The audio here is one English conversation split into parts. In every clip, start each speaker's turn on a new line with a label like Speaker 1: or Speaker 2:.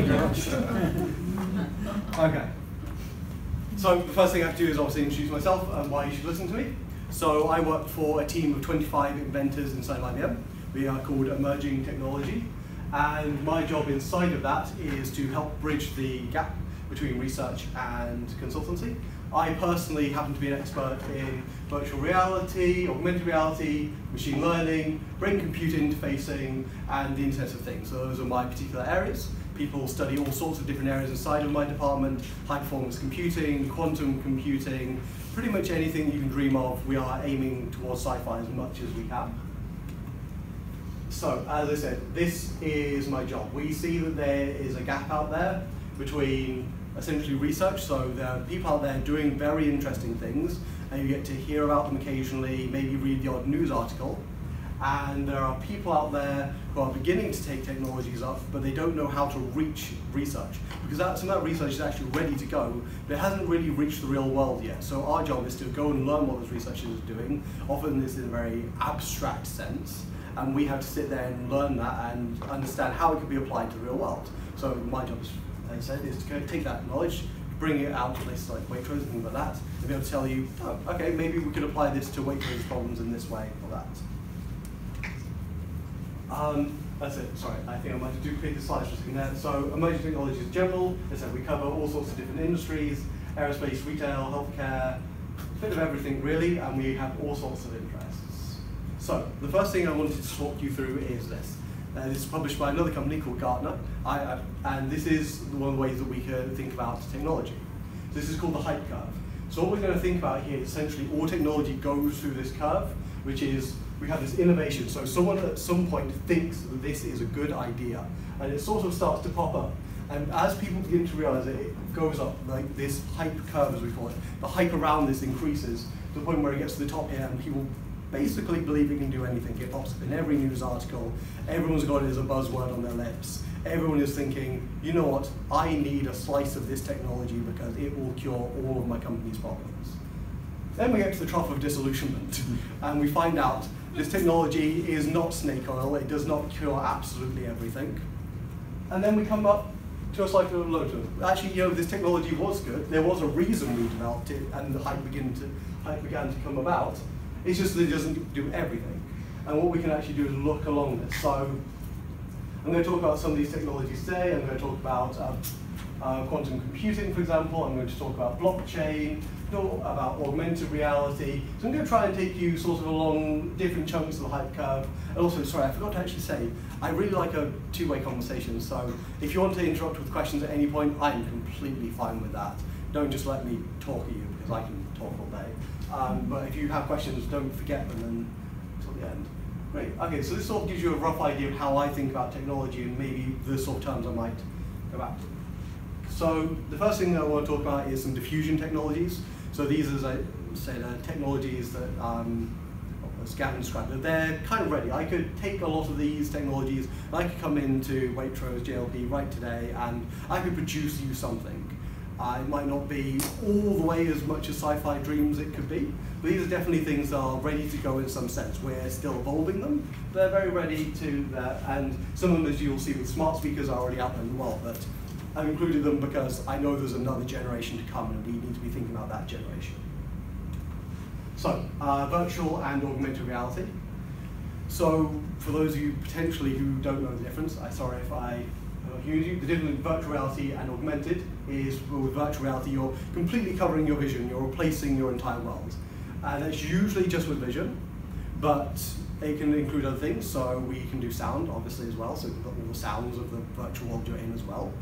Speaker 1: Thank you very much. Okay. So the first thing I have to do is obviously introduce myself and why you should listen to me. So I work for a team of 25 inventors inside IBM. We are called Emerging Technology. And my job inside of that is to help bridge the gap between research and consultancy. I personally happen to be an expert in virtual reality, augmented reality, machine learning, brain computer interfacing, and the Internet of Things. So those are my particular areas. People study all sorts of different areas inside of my department: high performance computing, quantum computing, pretty much anything you can dream of. We are aiming towards sci-fi as much as we can. So, as I said, this is my job. We see that there is a gap out there between essentially research, so there are people out there doing very interesting things, and you get to hear about them occasionally, maybe read the odd news article. And there are people out there who are beginning to take technologies up, but they don't know how to reach research, because some of that research is actually ready to go, but it hasn't really reached the real world yet. So our job is to go and learn what those researchers are doing. Often this in a very abstract sense, and we have to sit there and learn that and understand how it can be applied to the real world. So my job is, as I said, is to take that knowledge, bring it out to places like Waitrose and things like that, and be able to tell you, oh, okay, maybe we could apply this to Waitrose's problems in this way or that. That's it, sorry, I think I might have duplicated the slides for a second there. So emerging technologies in general, as I said, we cover all sorts of different industries: aerospace, retail, healthcare, a bit of everything really, and we have all sorts of interests. So the first thing I wanted to talk you through is this. This is published by another company called Gartner, and this is one of the ways that we can think about technology. So this is called the hype curve. So what we're going to think about here is essentially all technology goes through this curve, which is we have this innovation. So someone at some point thinks that this is a good idea, and it sort of starts to pop up. And as people begin to realize it, it goes up, like this hype curve, as we call it. The hype around this increases to the point where it gets to the top here, and people basically believe it can do anything. It pops up in every news article. Everyone's got it as a buzzword on their lips. Everyone is thinking, you know what, I need a slice of this technology because it will cure all of my company's problems. Then we get to the trough of disillusionment, and we find out this technology is not snake oil. It does not cure absolutely everything. And then we come up to a cycle of low. Actually, you know, this technology was good. There was a reason we developed it, and the hype began to come about. It's just that it doesn't do everything. And what we can actually do is look along this. So I'm going to talk about some of these technologies today. I'm going to talk about quantum computing, for example. I'm going to talk about blockchain, about augmented reality. So I'm going to try and take you sort of along different chunks of the hype curve. And also, sorry, I forgot to actually say, I really like a two-way conversation. So if you want to interrupt with questions at any point, I'm completely fine with that. Don't just let me talk at you, because I can talk all day. But if you have questions, don't forget them until the end. Great. Okay, so this sort of gives you a rough idea of how I think about technology and maybe the sort of terms I might go back to. So the first thing I want to talk about is some diffusion technologies. So these, as I said, are technologies that, as Gavin described, that they're kind of ready. I could take a lot of these technologies, and I could come into Waitrose, JLP right today, and I could produce you something. It might not be all the way as much as sci-fi dreams it could be, but these are definitely things that are ready to go in some sense. We're still evolving them. They're very ready to, and some of them, as you'll see with smart speakers, are already out there in the world, but I've included them because I know there's another generation to come, and we need to be thinking about that generation. So, virtual and augmented reality. So, for those of you potentially who don't know the difference, I'm sorry if I confuse you. The difference between virtual reality and augmented is, with virtual reality, you're completely covering your vision. You're replacing your entire world. And it's usually just with vision, but it can include other things. So we can do sound, obviously, as well. So we've got all the sounds of the virtual world you're in as well.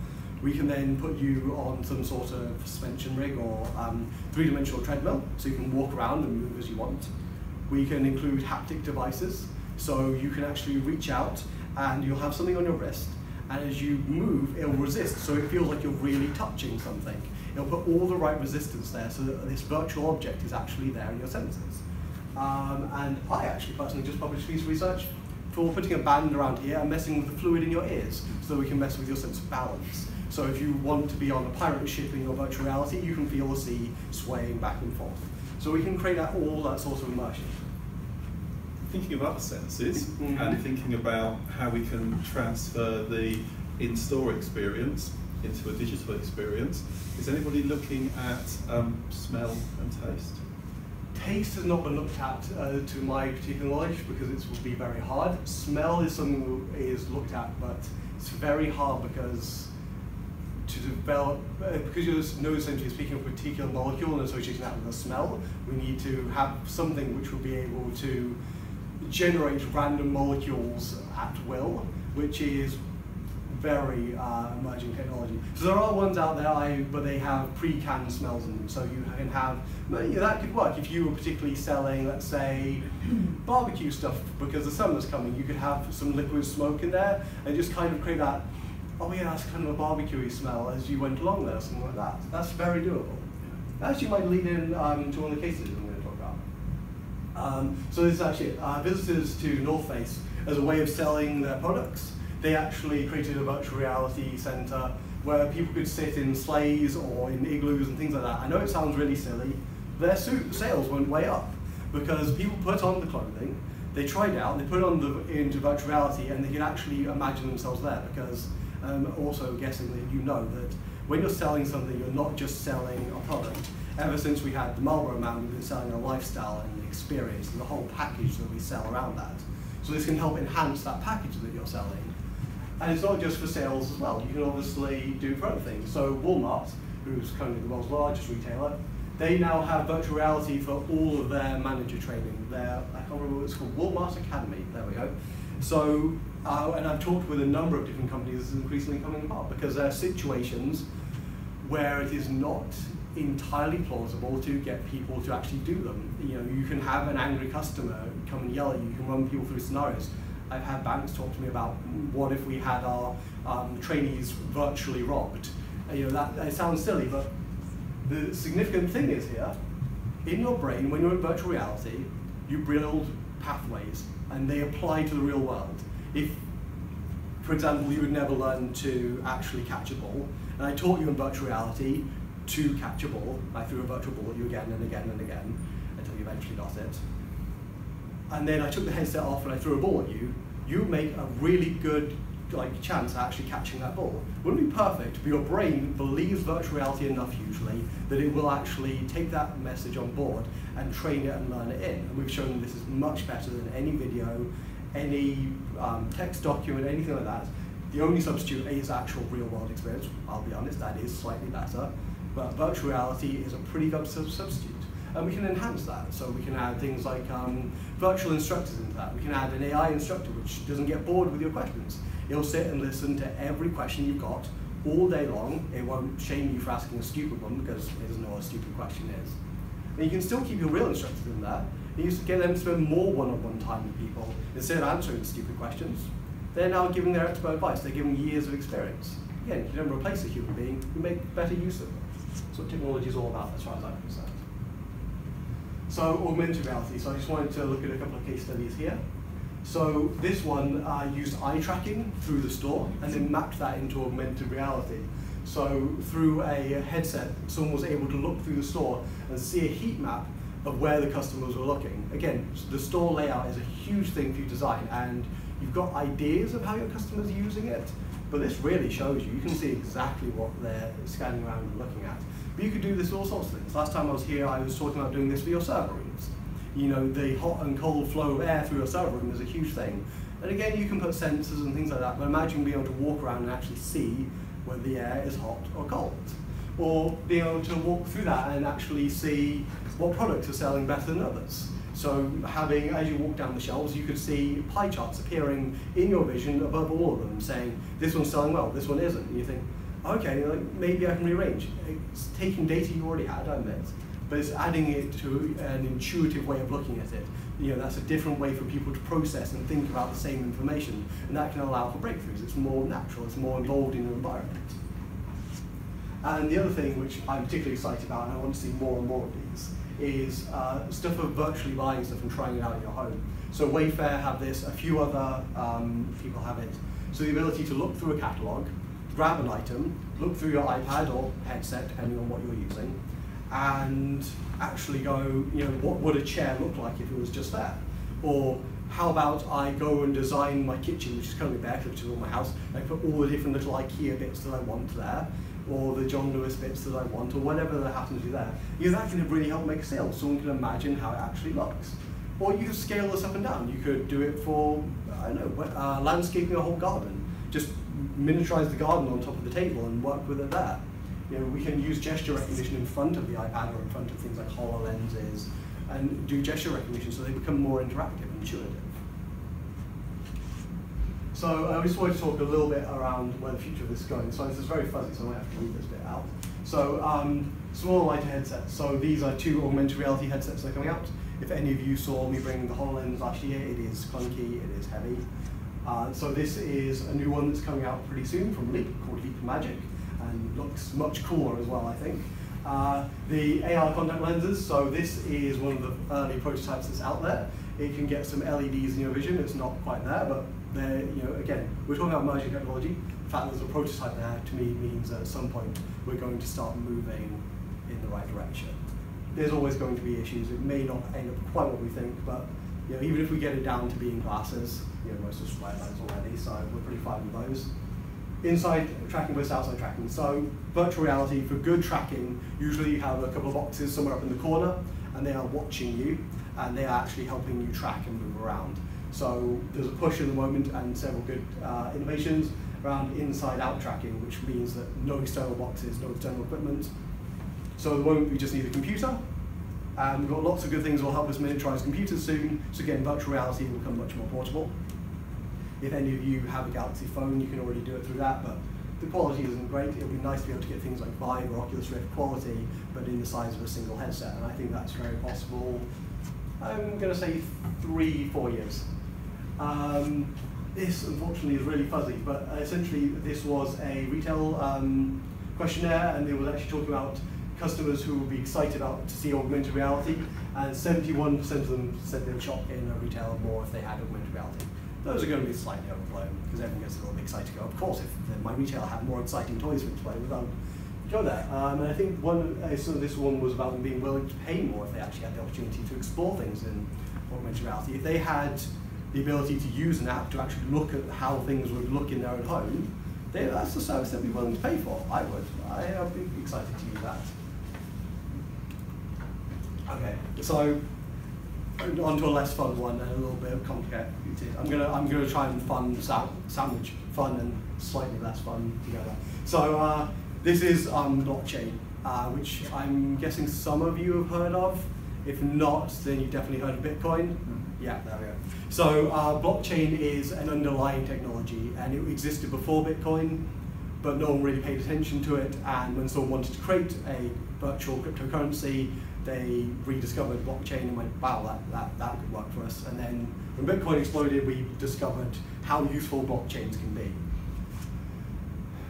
Speaker 1: We can then put you on some sort of suspension rig or three-dimensional treadmill, so you can walk around and move as you want. We can include haptic devices, so you can actually reach out and you'll have something on your wrist, and as you move, it'll resist, so it feels like you're really touching something. It'll put all the right resistance there, so that this virtual object is actually there in your senses. And I actually personally just published a piece of research for putting a band around here and messing with the fluid in your ears, so that we can mess with your sense of balance. So if you want to be on a pirate ship in your virtual reality, you can feel the sea swaying back and forth. So we can create all that sort of immersion.
Speaker 2: Thinking of other senses and thinking about how we can transfer the in-store experience into a digital experience. Is anybody looking at smell and taste?
Speaker 1: Taste has not been looked at to my particular knowledge because it would be very hard. Smell is something that is looked at, but it's very hard because to develop, because you're essentially speaking of a particular molecule and associating that with a smell, we need to have something which will be able to generate random molecules at will, which is very emerging technology. So there are ones out there, but they have pre-canned smells in them. So you can have, that could work if you were particularly selling, let's say, barbecue stuff, because the summer's coming, you could have some liquid smoke in there and just kind of create that, oh yeah, that's kind of a barbecue-y smell as you went along there, something like that. That's very doable. That actually might lead in to one of the cases I'm going to talk about. So this is actually visitors to North Face as a way of selling their products. They actually created a virtual reality center where people could sit in sleighs or in igloos and things like that. I know it sounds really silly. Their sales went way up because people put on the clothing, they tried it out, they put it on into virtual reality, and they could actually imagine themselves there because also guessing that you know that when you're selling something, you're not just selling a product. Ever since we had the Marlboro Man, we've been selling a lifestyle and an experience and the whole package that we sell around that. So this can help enhance that package that you're selling. And it's not just for sales as well. You can obviously do it for other things. So Walmart, who's currently the world's largest retailer, they now have virtual reality for all of their manager training. I can't remember what it's called, Walmart Academy, there we go. So, and I've talked with a number of different companies, this is increasingly coming apart because there are situations where it is not entirely plausible to get people to actually do them. You know, you can have an angry customer come and yell at you, you can run people through scenarios. I've had banks talk to me about what if we had our trainees virtually robbed. You know, that sounds silly, but the significant thing is here, in your brain, when you're in virtual reality, you build pathways, and they apply to the real world. If, for example, you would never learn to actually catch a ball, and I taught you in virtual reality to catch a ball, I threw a virtual ball at you again and again and again, until you eventually got it. And then I took the headset off and I threw a ball at you, you make a really good chance at actually catching that ball. Wouldn't be perfect, but your brain believes virtual reality enough usually that it will actually take that message on board and train it and learn it in. And we've shown this is much better than any video, any text document, anything like that. The only substitute is actual real world experience. I'll be honest, that is slightly better. But virtual reality is a pretty good substitute. And we can enhance that. So we can add things like virtual instructors into that. We can add an AI instructor which doesn't get bored with your questions. It'll sit and listen to every question you've got all day long. It won't shame you for asking a stupid one because it doesn't know what a stupid question is. And you can still keep your real instructors in there. You used to get them to spend more one-on-one time with people instead of answering stupid questions. They're now giving their expert advice. They're giving years of experience. Again, you don't replace a human being, you make better use of them. That's what technology is all about as far as I'm concerned. So augmented reality. So I just wanted to look at a couple of case studies here. So this one used eye tracking through the store and then mapped that into augmented reality. So through a headset, someone was able to look through the store and see a heat map of where the customers were looking. Again, the store layout is a huge thing for you to design, and you've got ideas of how your customers are using it, but this really shows you. You can see exactly what they're scanning around and looking at. But you could do this with all sorts of things. Last time I was here, I was talking about doing this for your server rooms. You know, the hot and cold flow of air through your server room is a huge thing. And again, you can put sensors and things like that, but imagine being able to walk around and actually see whether the air is hot or cold. Or being able to walk through that and actually see what products are selling better than others. So having, as you walk down the shelves, you could see pie charts appearing in your vision above all of them, saying, this one's selling well, this one isn't. And you think, okay, maybe I can rearrange. It's taking data you already had, I admit, but it's adding it to an intuitive way of looking at it. You know, that's a different way for people to process and think about the same information, and that can allow for breakthroughs. It's more natural, it's more involved in your environment. And the other thing which I'm particularly excited about, and I want to see more and more of these, is stuff of virtually buying stuff and trying it out in your home. So Wayfair have this, a few other people have it. So the ability to look through a catalogue, grab an item, look through your iPad or headset, depending on what you're using, and actually go, you know, what would a chair look like if it was just there? Or how about I go and design my kitchen, which is currently bare, which is all my house, and I put all the different little IKEA bits that I want there, or the John Lewis bits that I want, or whatever that happens to be there. That can really help make a sale. Someone can imagine how it actually looks. Or you can scale this up and down. You could do it for, I don't know, landscaping a whole garden. Just miniaturize the garden on top of the table and work with it there. We can use gesture recognition in front of the iPad or in front of things like HoloLenses and do gesture recognition so they become more interactive and intuitive. So I just wanted to talk a little bit around where the future of this is going. So this is very fuzzy, so I might have to leave this bit out. So small lighter headsets. So these are 2 augmented reality headsets that are coming out. If any of you saw me bring the HoloLens last year, it is clunky, it is heavy. So this is a new one that's coming out pretty soon from Leap, called Leap Magic, and looks much cooler as well, I think. The AR contact lenses, so this is one of the early prototypes that's out there. It can get some LEDs in your vision. It's not quite there, but they're, again, we're talking about emerging technology. The fact that there's a prototype there, to me, means that at some point we're going to start moving in the right direction. There's always going to be issues. It may not end up quite what we think, but even if we get it down to being glasses, most of us wear those already, so we're pretty fine with those. Inside tracking versus outside tracking. So virtual reality, for good tracking, usually you have a couple of boxes somewhere up in the corner, and they are watching you, and they are actually helping you track and move around. So there's a push at the moment and several good innovations around inside-out tracking, which means that no external boxes, no external equipment. So at the moment we just need a computer, and we've got lots of good things that will help us miniaturize computers soon, so again, virtual reality will become much more portable. If any of you have a Galaxy phone, you can already do it through that, but the quality isn't great. It would be nice to be able to get things like Vive or Oculus Rift quality, but in the size of a single headset, and I think that's very possible. I'm going to say 3-4 years. This, unfortunately, is really fuzzy, but essentially this was a retail questionnaire, and they were actually talking about customers who would be excited about to see augmented reality, and 71% of them said they would shop in a retailer more if they had augmented reality. Those are going to be slightly overblown, because everyone gets a little bit excited to go, of course, if my retailer had more exciting toys for me to play with, I would go there. And I think this one was about them being willing to pay more if they actually had the opportunity to explore things in augmented reality. If they had the ability to use an app to actually look at how things would look in their own home, that's the service they'd be willing to pay for. I would. I'd be excited to use that. Okay, so on to a less fun one and a little bit complicated. I'm gonna try and sandwich fun and slightly less fun together. So this is blockchain, which I'm guessing some of you have heard of. If not, then you've definitely heard of Bitcoin. Yeah, there we go. So blockchain is an underlying technology, and it existed before Bitcoin, but no one really paid attention to it. And when someone wanted to create a virtual cryptocurrency, they rediscovered blockchain and went, wow, that could work for us. And then when Bitcoin exploded, we discovered how useful blockchains can be.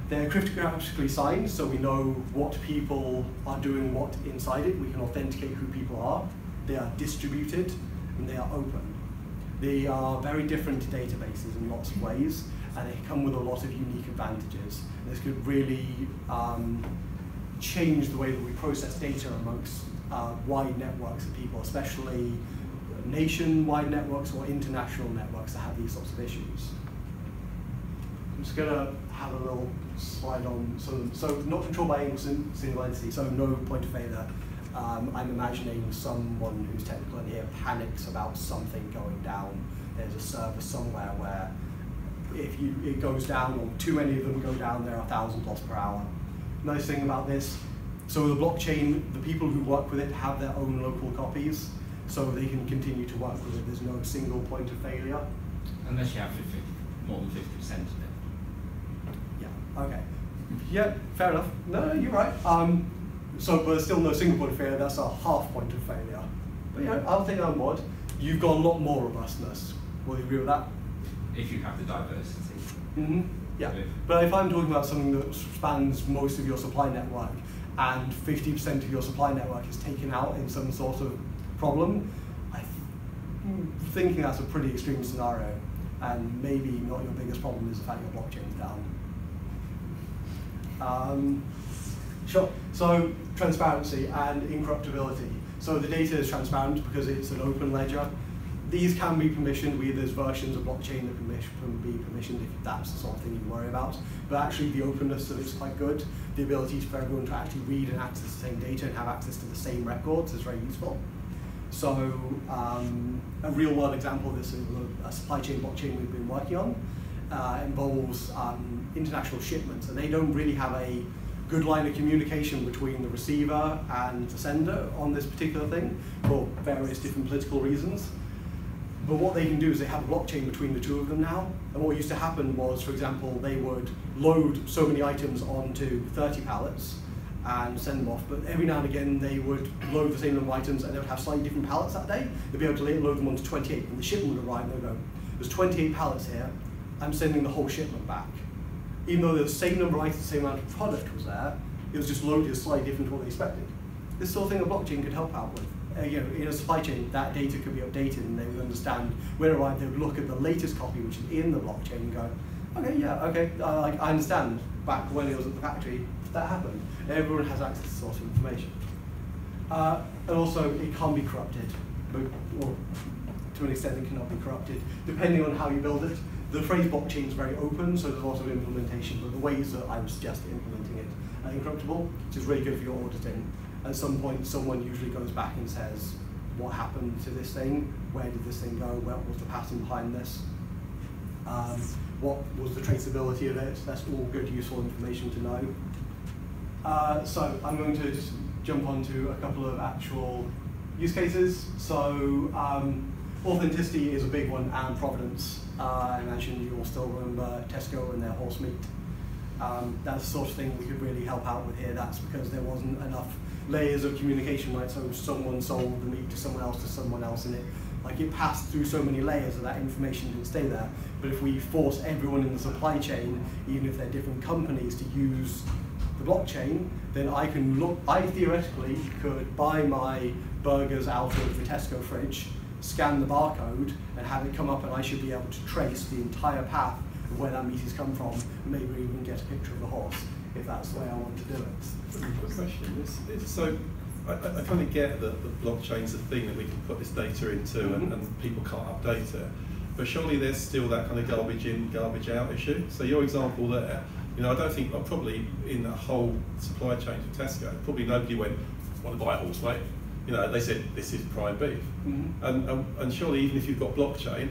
Speaker 1: They're cryptographically signed, so we know what people are doing what inside it. We can authenticate who people are. They are distributed, and they are open. They are very different databases in lots of ways, and they come with a lot of unique advantages. This could really change the way that we process data amongst wide networks of people, especially nation-wide networks or international networks that have these sorts of issues. I'm just going to have a little slide on so not controlled by a single entity, so no point of failure. I'm imagining someone who's technical in here panics about something going down. There's a server somewhere where if it goes down, or too many of them go down, there are 1,000 loss per hour. Nice thing about this, so the blockchain, the people who work with it have their own local copies, so they can continue to work with it. There's no single point of failure.
Speaker 3: Unless you have more than 50% of it.
Speaker 1: Yeah, okay. Yeah, fair enough. No, you're right. But there's still no single point of failure, that's a half point of failure. But I'll take that on board. You've got a lot more robustness. Will you agree with that?
Speaker 3: If you have the diversity.
Speaker 1: Mm-hmm. Yeah, but if I'm talking about something that spans most of your supply network, and 50% of your supply network is taken out in some sort of problem, I'm thinking that's a pretty extreme scenario, and maybe not your biggest problem is the fact your blockchain's down. Sure, so transparency and incorruptibility. So the data is transparent because it's an open ledger. these can be permissioned. There's versions of blockchain that can be permissioned if that's the sort of thing you worry about. But actually the openness of it's quite good. The ability for everyone to actually read and access the same data and have access to the same records is very useful. So a real world example of this is a supply chain blockchain we've been working on. Involves international shipments, and they don't really have a good line of communication between the receiver and the sender on this particular thing for various different political reasons. But what they can do is they have a blockchain between the two of them now. And what used to happen was, for example, they would load so many items onto 30 pallets and send them off. But every now and again, they would load the same number of items and they would have slightly different pallets that day. They'd be able to load them onto 28, and the shipment would arrive and they'd go, there's 28 pallets here, I'm sending the whole shipment back. Even though the same number of items, the same amount of product was there, it was just loaded slightly different to what they expected. This sort of thing a blockchain could help out with. In a supply chain, that data could be updated and they would understand when it arrived, they would look at the latest copy, which is in the blockchain, and go, okay, yeah, okay, I understand back when it was at the factory, that happened. Everyone has access to this sort of information. And also, it can't be corrupted. Or to an extent, it cannot be corrupted, depending on how you build it. The phrase blockchain is very open, so there's a lot of implementation, but the ways that I would suggest implementing it are incorruptible, which is really good for your auditing. At some point, someone usually goes back and says, what happened to this thing? Where did this thing go? What was the pattern behind this? What was the traceability of it? That's all good, useful information to know. So I'm going to just jump onto a couple of actual use cases. So authenticity is a big one, and provenance. I imagine you all still remember Tesco and their horse meat. That's the sort of thing we could really help out with here. That's because there wasn't enough layers of communication, right? So someone sold the meat to someone else, and it passed through so many layers that that information didn't stay there. But if we force everyone in the supply chain, even if they're different companies, to use the blockchain, then I theoretically could buy my burgers out of the Tesco fridge, scan the barcode, and have it come up, and I should be able to trace the entire path of where that meat has come from, maybe even get a picture of the horse, if that's the way I want to do it.
Speaker 2: Good question. So I kind of get that the blockchain's a thing that we can put this data into, and people can't update it. But surely there's still that kind of garbage in, garbage out issue. So your example there, I don't think, probably in the whole supply chain for Tesco, probably nobody went, want to buy a horse, mate? They said, this is prime beef. And surely even if you've got blockchain,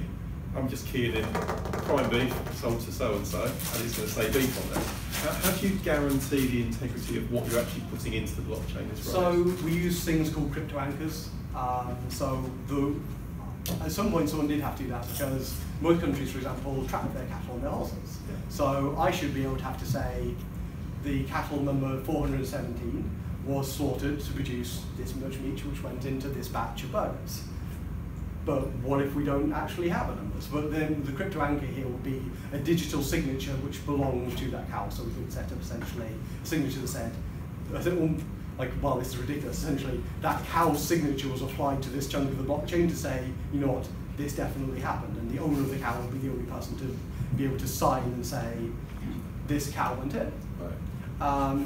Speaker 2: I'm just keying in prime beef sold to so-and-so, and it's going to say beef on there. How do you guarantee the integrity of what you're actually putting into the blockchain as well?
Speaker 1: So we use things called crypto anchors. At some point someone did have to do that, because most countries, for example, track their cattle and their horses. Yeah. So I should be able to have to say the cattle number 417 was slaughtered to produce this much meat, which went into this batch of burgers. But what if we don't actually have the numbers? But then the crypto anchor here would be a digital signature which belongs to that cow. So we could set up essentially a signature that said, well, this is ridiculous. Essentially, that cow's signature was applied to this chunk of the blockchain to say, you know what, this definitely happened. And the owner of the cow would be the only person to be able to sign and say, this cow went in. Right.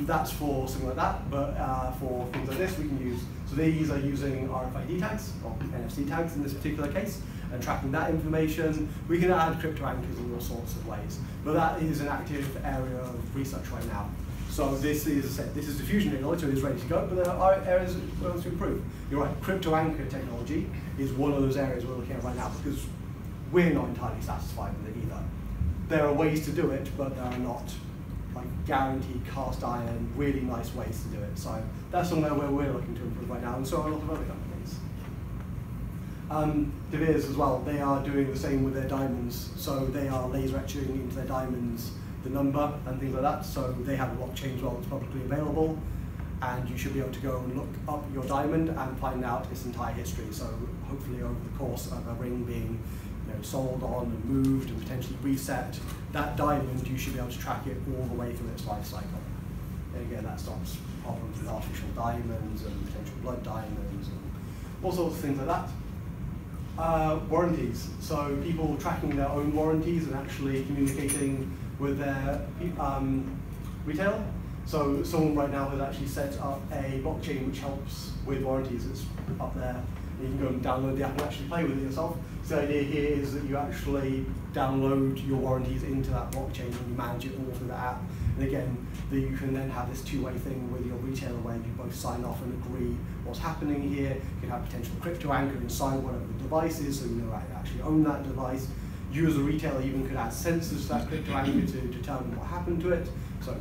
Speaker 1: That's for something like that, but for things like this, we can use, so these are using RFID tags, or NFC tags in this particular case, and tracking that information. We can add crypto anchors in all sorts of ways, but that is an active area of research right now. So this is diffusion technology, so it is ready to go, but there are areas we want to improve. You're right, crypto anchor technology is one of those areas we're looking at right now, because we're not entirely satisfied with it either. There are ways to do it, but there are not guaranteed cast iron, really nice ways to do it. So that's somewhere where we're looking to improve right now, and so are a lot of other companies. De Beers as well, they are doing the same with their diamonds. So they are laser etching into their diamonds the number and things like that. So they have a blockchain as well that's publicly available, and you should be able to go and look up your diamond and find out its entire history. So hopefully over the course of a ring being sold on and moved and potentially reset, that diamond, you should be able to track it all the way through its life cycle. And again, that stops problems with artificial diamonds and potential blood diamonds and all sorts of things like that. Warranties. So people tracking their own warranties and actually communicating with their retailer. So someone right now has actually set up a blockchain which helps with warranties. It's up there. You can go and download the app and actually play with it yourself. So the idea here is that you actually download your warranties into that blockchain and you manage it all through the app. And again, you can then have this two-way thing with your retailer where you both sign off and agree what's happening here. You can have potential crypto anchor inside whatever the device is, so you know I actually own that device. You as a retailer even could add sensors to that crypto anchor to determine what happened to it. So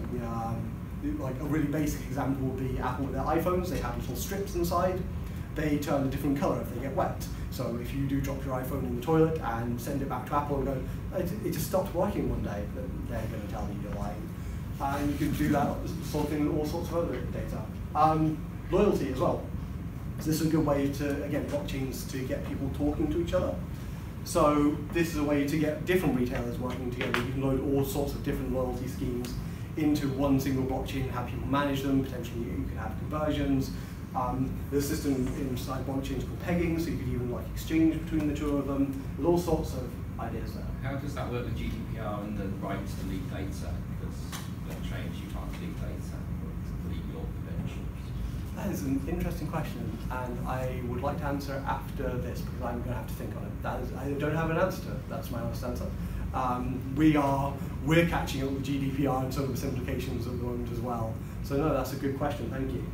Speaker 1: like a really basic example would be Apple with their iPhones. They have little strips inside. They turn a different color if they get wet. So if you do drop your iPhone in the toilet and send it back to Apple and go, it just stopped working one day, then they're going to tell you you're lying. And you can do that sort of thing with all sorts of other data. Loyalty as well. So this is a good way to, again, blockchains to get people talking to each other. So this is a way to get different retailers working together. You can load all sorts of different loyalty schemes into one single blockchain and have people manage them. Potentially you can have conversions. There's a system inside blockchains called pegging, so you could even like exchange between the two of them. There's all sorts of ideas there.
Speaker 3: How does that work with GDPR and the right to delete data? Because blockchains, you can't delete data or delete your credentials.
Speaker 1: That is an interesting question, and I would like to answer after this because I'm going to have to think on it. I don't have an answer to it. That's my honest answer. We're catching up with GDPR and some of its implications at the moment as well. So no, that's a good question. Thank you.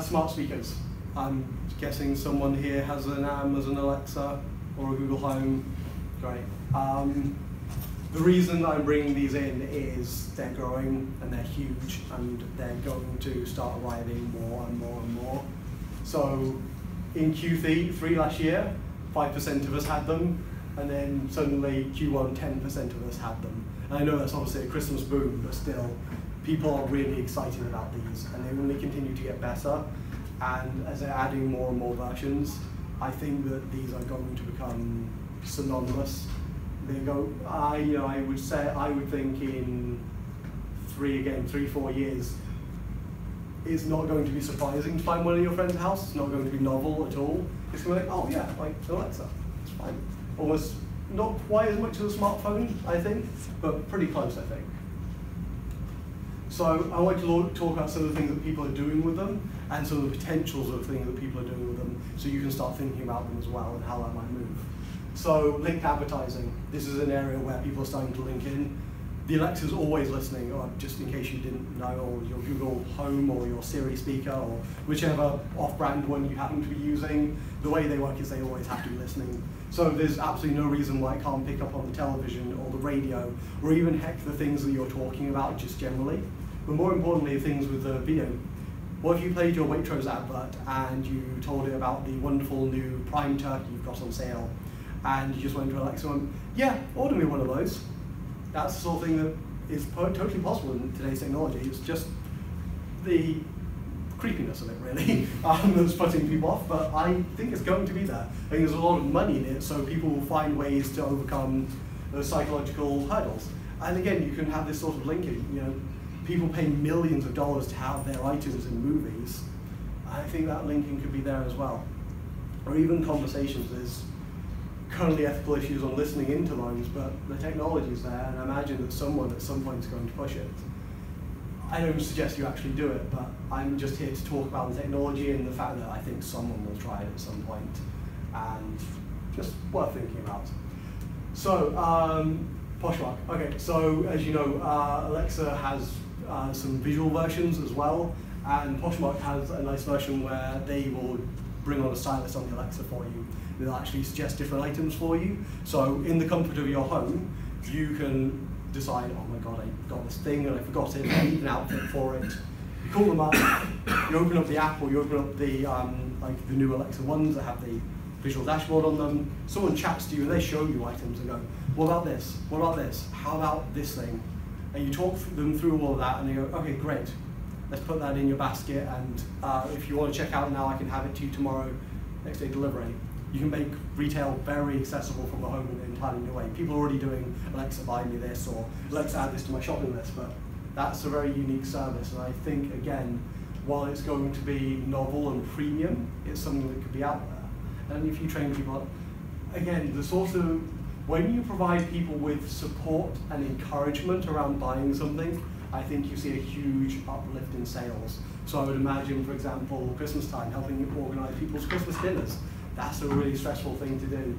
Speaker 1: Smart speakers. I'm guessing someone here has an Amazon Alexa or a Google Home. Great. The reason I'm bringing these in is they're growing and they're huge and they're going to start arriving more and more and more. So in Q3 last year, 5% of us had them, and then suddenly Q1, 10% of us had them. And I know that's obviously a Christmas boom, but still, people are really excited about these, and they only continue to get better. And as they're adding more and more versions, I think that these are going to become synonymous. They go. I would think in 3-4 years, it's not going to be surprising to find one in your friend's house. It's not going to be novel at all. It's going to be like, oh yeah, like Alexa, it's fine. Almost not quite as much as a smartphone, I think, but pretty close, I think. So I want to talk about some of the things that people are doing with them and some of the potentials of things that people are doing with them, so you can start thinking about them as well and how that might move. So linked advertising. This is an area where people are starting to link in. The Alexa's always listening, or just in case you didn't know, or your Google Home or your Siri speaker or whichever off-brand one you happen to be using. The way they work is they always have to be listening. So there's absolutely no reason why it can't pick up on the television or the radio, or even heck the things that you're talking about just generally. But more importantly, things with the video. What if you played your Waitrose advert and you told it about the wonderful new prime turkey you've got on sale, and you just went to Alexa and went, yeah, order me one of those. That's the sort of thing that is totally possible in today's technology. It's just the creepiness of it, really, that's putting people off, but I think it's going to be there. I think there's a lot of money in it, so people will find ways to overcome those psychological hurdles. And again, you can have this sort of linking. People pay millions of dollars to have their items in movies. I think that linking could be there as well. Or even conversations. There's currently ethical issues on listening into those, but the technology is there, and I imagine that someone at some point is going to push it. I don't suggest you actually do it, but I'm just here to talk about the technology and the fact that I think someone will try it at some point, and just worth thinking about. So, Poshmark. Okay, so as you know, Alexa has some visual versions as well, and Poshmark has a nice version where they will bring on a stylist on the Alexa for you. They'll actually suggest different items for you. So in the comfort of your home, you can decide, oh my god, I got this thing and I forgot it, I need an outfit for it. You call them up, you open up the app, or you open up the like the new Alexa ones that have the visual dashboard on them. Someone chats to you and they show you items and go, what about this? What about this? How about this thing? And you talk them through all of that and they go, okay, great. Let's put that in your basket, and if you want to check out now, I can have it to you tomorrow, next day delivery. You can make retail very accessible from the home in an entirely new way. People are already doing Alexa buy me this, or Alexa add this to my shopping list, but that's a very unique service. And I think, again, while it's going to be novel and premium, it's something that could be out there. And if you train people up, again, the sort of, when you provide people with support and encouragement around buying something, I think you see a huge uplift in sales. So I would imagine, for example, Christmas time, helping you organise people's Christmas dinners. That's a really stressful thing to do.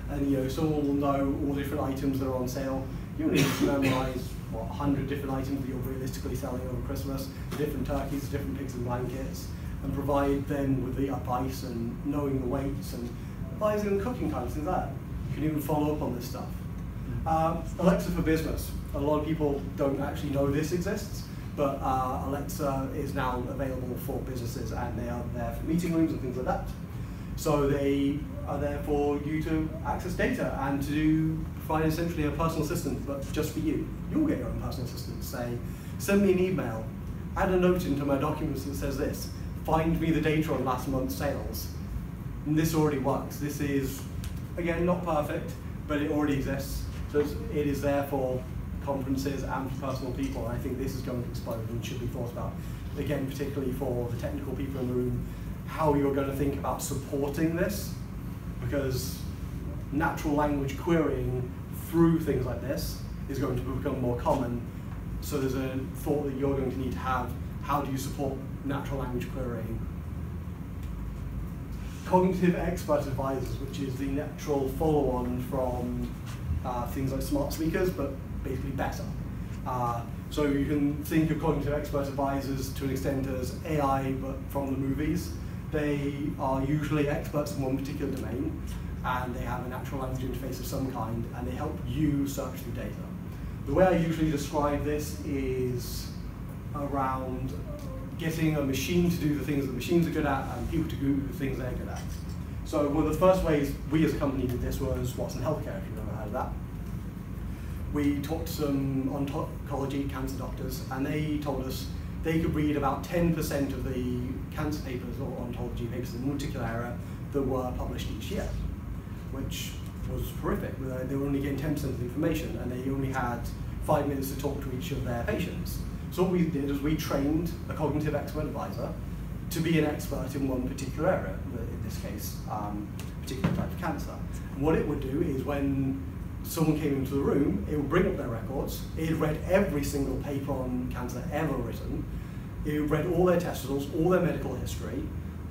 Speaker 1: And someone will know all the different items that are on sale. You need to memorise 100 different items that you're realistically selling over Christmas, the different turkeys, the different pigs and blankets, and provide them with the advice and knowing the weights and advising on cooking times, things like that. You can even follow up on this stuff. Alexa for Business. A lot of people don't actually know this exists, but Alexa is now available for businesses, and they are there for meeting rooms and things like that. So they are there for you to access data and to provide essentially a personal assistant, but just for you. You'll get your own personal assistant. Say, send me an email, add a note into my documents that says this, find me the data on last month's sales. And this already works. This is, again, not perfect, but it already exists. So it is there for conferences and for personal people. And I think this is going to explode and should be thought about. Again, particularly for the technical people in the room, how you're going to think about supporting this, because natural language querying through things like this is going to become more common. So there's a thought that you're going to need to have, how do you support natural language querying? Cognitive expert advisors, which is the natural follow-on from things like smart speakers, but basically better. So you can think of cognitive expert advisors to an extent as AI, but from the movies. They are usually experts in one particular domain, and they have a natural language interface of some kind, and they help you search through data. The way I usually describe this is around getting a machine to do the things that machines are good at, and people to do the things they're good at. So one of the first ways we as a company did this was Watson Healthcare, if you've ever heard of that. We talked to some oncology cancer doctors, and they told us they could read about 10% of the cancer papers or ontology papers in one particular area that were published each year, which was horrific. They were only getting 10% of the information, and they only had 5 minutes to talk to each of their patients. So what we did is we trained a cognitive expert advisor to be an expert in one particular area, in this case, particular type of cancer. And what it would do is when someone came into the room, it would bring up their records, it had read every single paper on cancer ever written, it would read all their test results, all their medical history,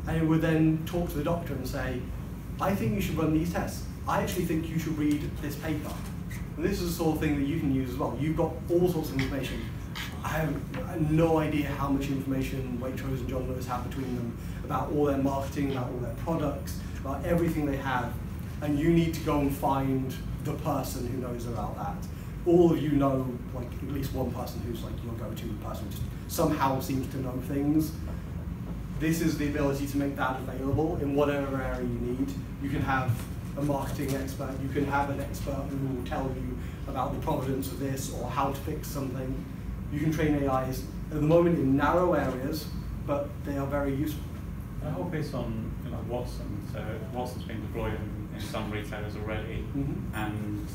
Speaker 1: and it would then talk to the doctor and say, I think you should run these tests. I actually think you should read this paper. And this is the sort of thing that you can use as well. You've got all sorts of information. I have no idea how much information Waitrose and John Lewis have between them about all their marketing, about all their products, about everything they have. And you need to go and find the person who knows about that. All of you know, like, at least one person who's like your go-to person, who just somehow seems to know things. This is the ability to make that available in whatever area you need. You can have a marketing expert, you can have an expert who will tell you about the provenance of this or how to fix something. You can train AIs at the moment in narrow areas, but they are very useful.
Speaker 4: I hope based on Watson, so Watson's been deployed in some retailers already, and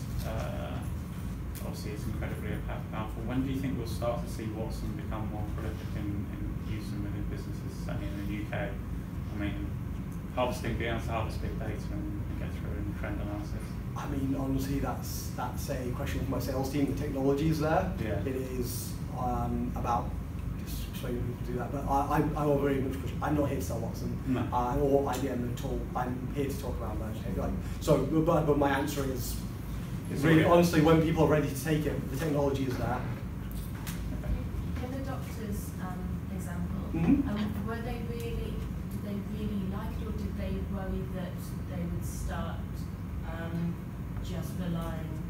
Speaker 4: obviously it's incredibly powerful. When do you think we'll start to see Watson become more prolific in use and within businesses, certainly in the UK? I mean, being able to harvest big data and get through and trend analysis.
Speaker 1: I mean, honestly, that's a question for my sales team. The technology is there.
Speaker 4: Yeah.
Speaker 1: It is about just showing people to do that. But I will very much push. I'm not here to sell Watson or IBM at all. I'm here to talk about emerging technology. So, but my answer is really honestly, when people are ready to take it, the technology is there.
Speaker 5: In the doctor's example, were they really? Did they really like it, or did they worry that they would start just relying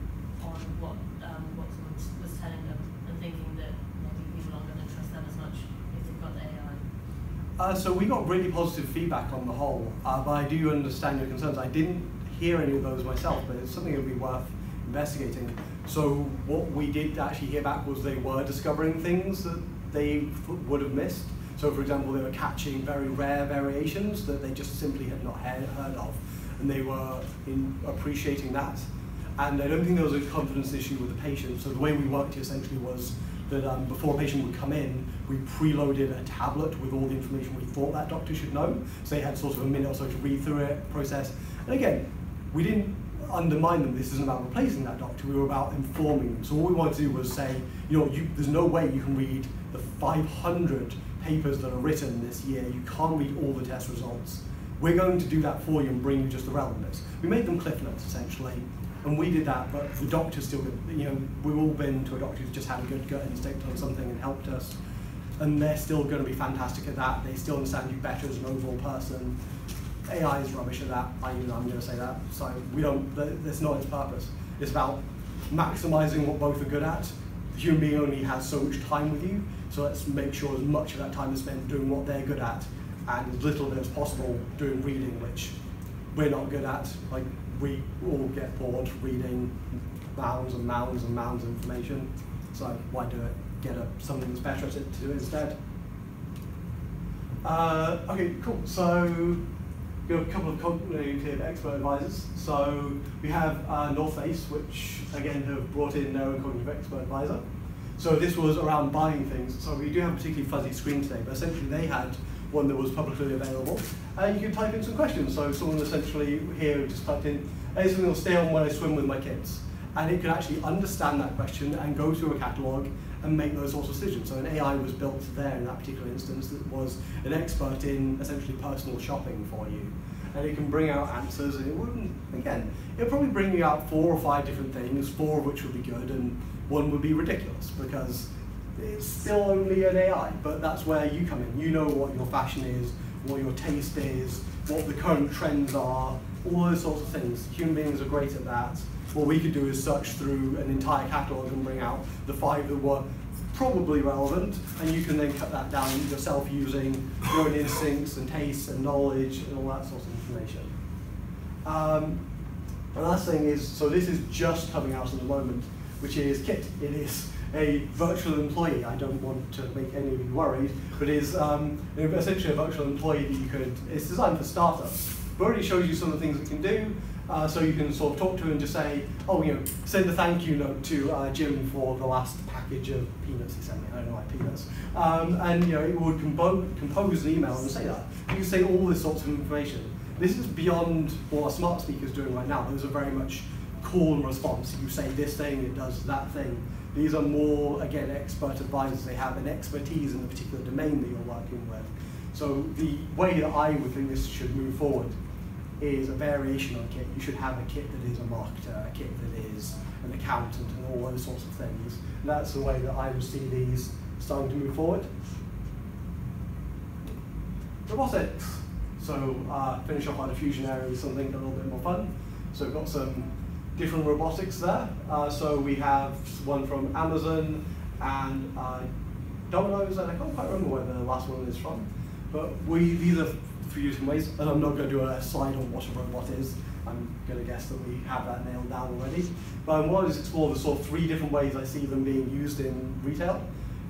Speaker 5: on what someone was telling them and thinking that maybe people aren't going to trust them as much if they've got the AI?
Speaker 1: So we got really positive feedback on the whole, but I do understand your concerns. I didn't hear any of those myself, but it's something that would be worth investigating. So what we did actually hear back was they were discovering things that they would have missed. So for example, they were catching very rare variations that they just simply had not heard of, and they were appreciating that. And I don't think there was a confidence issue with the patient. So the way we worked essentially was that before a patient would come in, we preloaded a tablet with all the information we thought that doctor should know. So they had sort of a minute or so to read through it, process. And again, we didn't undermine them. This isn't about replacing that doctor. We were about informing them. So all we wanted to do was say, there's no way you can read the 500 papers that are written this year, you can't read all the test results. We're going to do that for you and bring you just the relevant bits. We made them cliff notes, essentially, and we did that, but the doctor's still good. You know, we've all been to a doctor who's just had a good gut instinct on something and helped us, and they're still going to be fantastic at that. They still understand you better as an overall person. AI is rubbish at that. I'm going to say that. So we don't. That's not its purpose. It's about maximizing what both are good at. The human being only has so much time with you, so let's make sure as much of that time is spent doing what they're good at, and as little of it as possible doing reading, which we're not good at. Like, we all get bored reading mounds and mounds and mounds of information. So why do it? Get something that's better at it to do it instead. Okay, cool. So we have a couple of cognitive expert advisors. So we have North Face, which again have brought in their own cognitive expert advisor. So this was around buying things. So we do have a particularly fuzzy screen today, but essentially they had one that was publicly available. And you can type in some questions. So someone essentially here just typed in, hey, something will stay on when I swim with my kids. And it can actually understand that question and go through a catalogue and make those sorts of decisions. So an AI was built there in that particular instance that was an expert in essentially personal shopping for you. And it can bring out answers, and it wouldn't, again, it'll probably bring you out 4 or 5 different things, 4 of which would be good, and 1 would be ridiculous, because it's still only an AI, but that's where you come in. You know what your fashion is, what your taste is, what the current trends are, all those sorts of things. Human beings are great at that. What we could do is search through an entire catalogue and bring out the 5 that were probably relevant, and you can then cut that down yourself using your own instincts and tastes and knowledge and all that sort of information. The last thing is, so this is just coming out at the moment, which is Kit. It is a virtual employee. I don't want to make any of you worried, but it is essentially a virtual employee that you could, it's designed for startups. It already shows you some of the things it can do. So you can sort of talk to him and just say, oh, you know, send a thank you note to Jim for the last package of peanuts he sent me. I don't know why peanuts. And you know, it would compose an email and say that. You can say all this sorts of information. This is beyond what a smart speaker is doing right now. Those are very much call and response. You say this thing, it does that thing. These are more, again, expert advisors. They have an expertise in the particular domain that you're working with. So the way that I would think this should move forward is a variation on Kit. You should have a Kit that is a marketer, a Kit that is an accountant, and all those sorts of things. And that's the way that I would see these starting to move forward. Robotics. So finish off on a fusion area with something a little bit more fun. So we've got some different robotics there. So we have one from Amazon and Domino's, and I can't quite remember where the last one is from. But these are 3 different ways, and I'm not going to do a slide on what a robot is. I'm going to guess that we have that nailed down already. But I wanted to explore the sort of 3 different ways I see them being used in retail.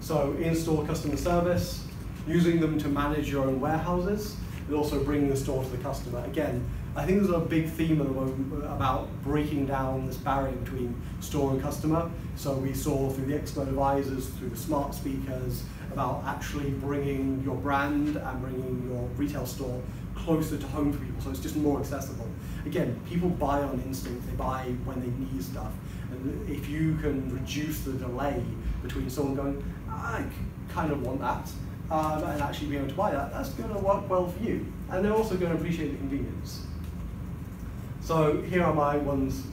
Speaker 1: So in-store customer service, using them to manage your own warehouses, and also bringing the store to the customer. Again, I think there's a big theme at the moment about breaking down this barrier between store and customer. So we saw through the expert advisors, through the smart speakers, about actually bringing your brand and bringing your retail store closer to home for people, so it's just more accessible. Again, people buy on instinct, they buy when they need stuff. And if you can reduce the delay between someone going, I kind of want that, and actually being able to buy that, that's going to work well for you. And they're also going to appreciate the convenience. So here are my ones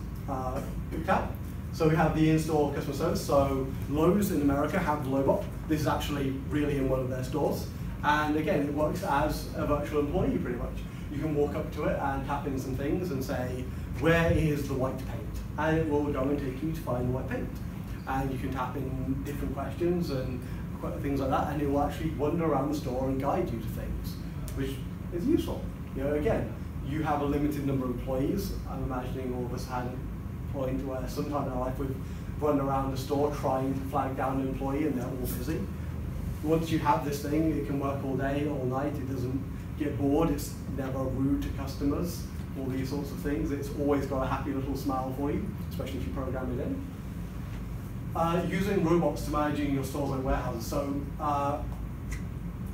Speaker 1: picked out. So we have the in-store customer service. So Lowe's in America have the Lobot. This is actually really in one of their stores. And again, it works as a virtual employee pretty much. You can walk up to it and tap in some things and say, where is the white paint? And it will go and take you to find the white paint. And you can tap in different questions and things like that, and it will actually wander around the store and guide you to things, which is useful. You know, again, you have a limited number of employees. I'm imagining all of us had a point where sometime in our life we've run around the store trying to flag down an employee and they're all busy. Once you have this thing, it can work all day, all night. It doesn't get bored. It's never rude to customers. All these sorts of things. It's always got a happy little smile for you, especially if you program it in. Using robots to managing your stores and warehouses. So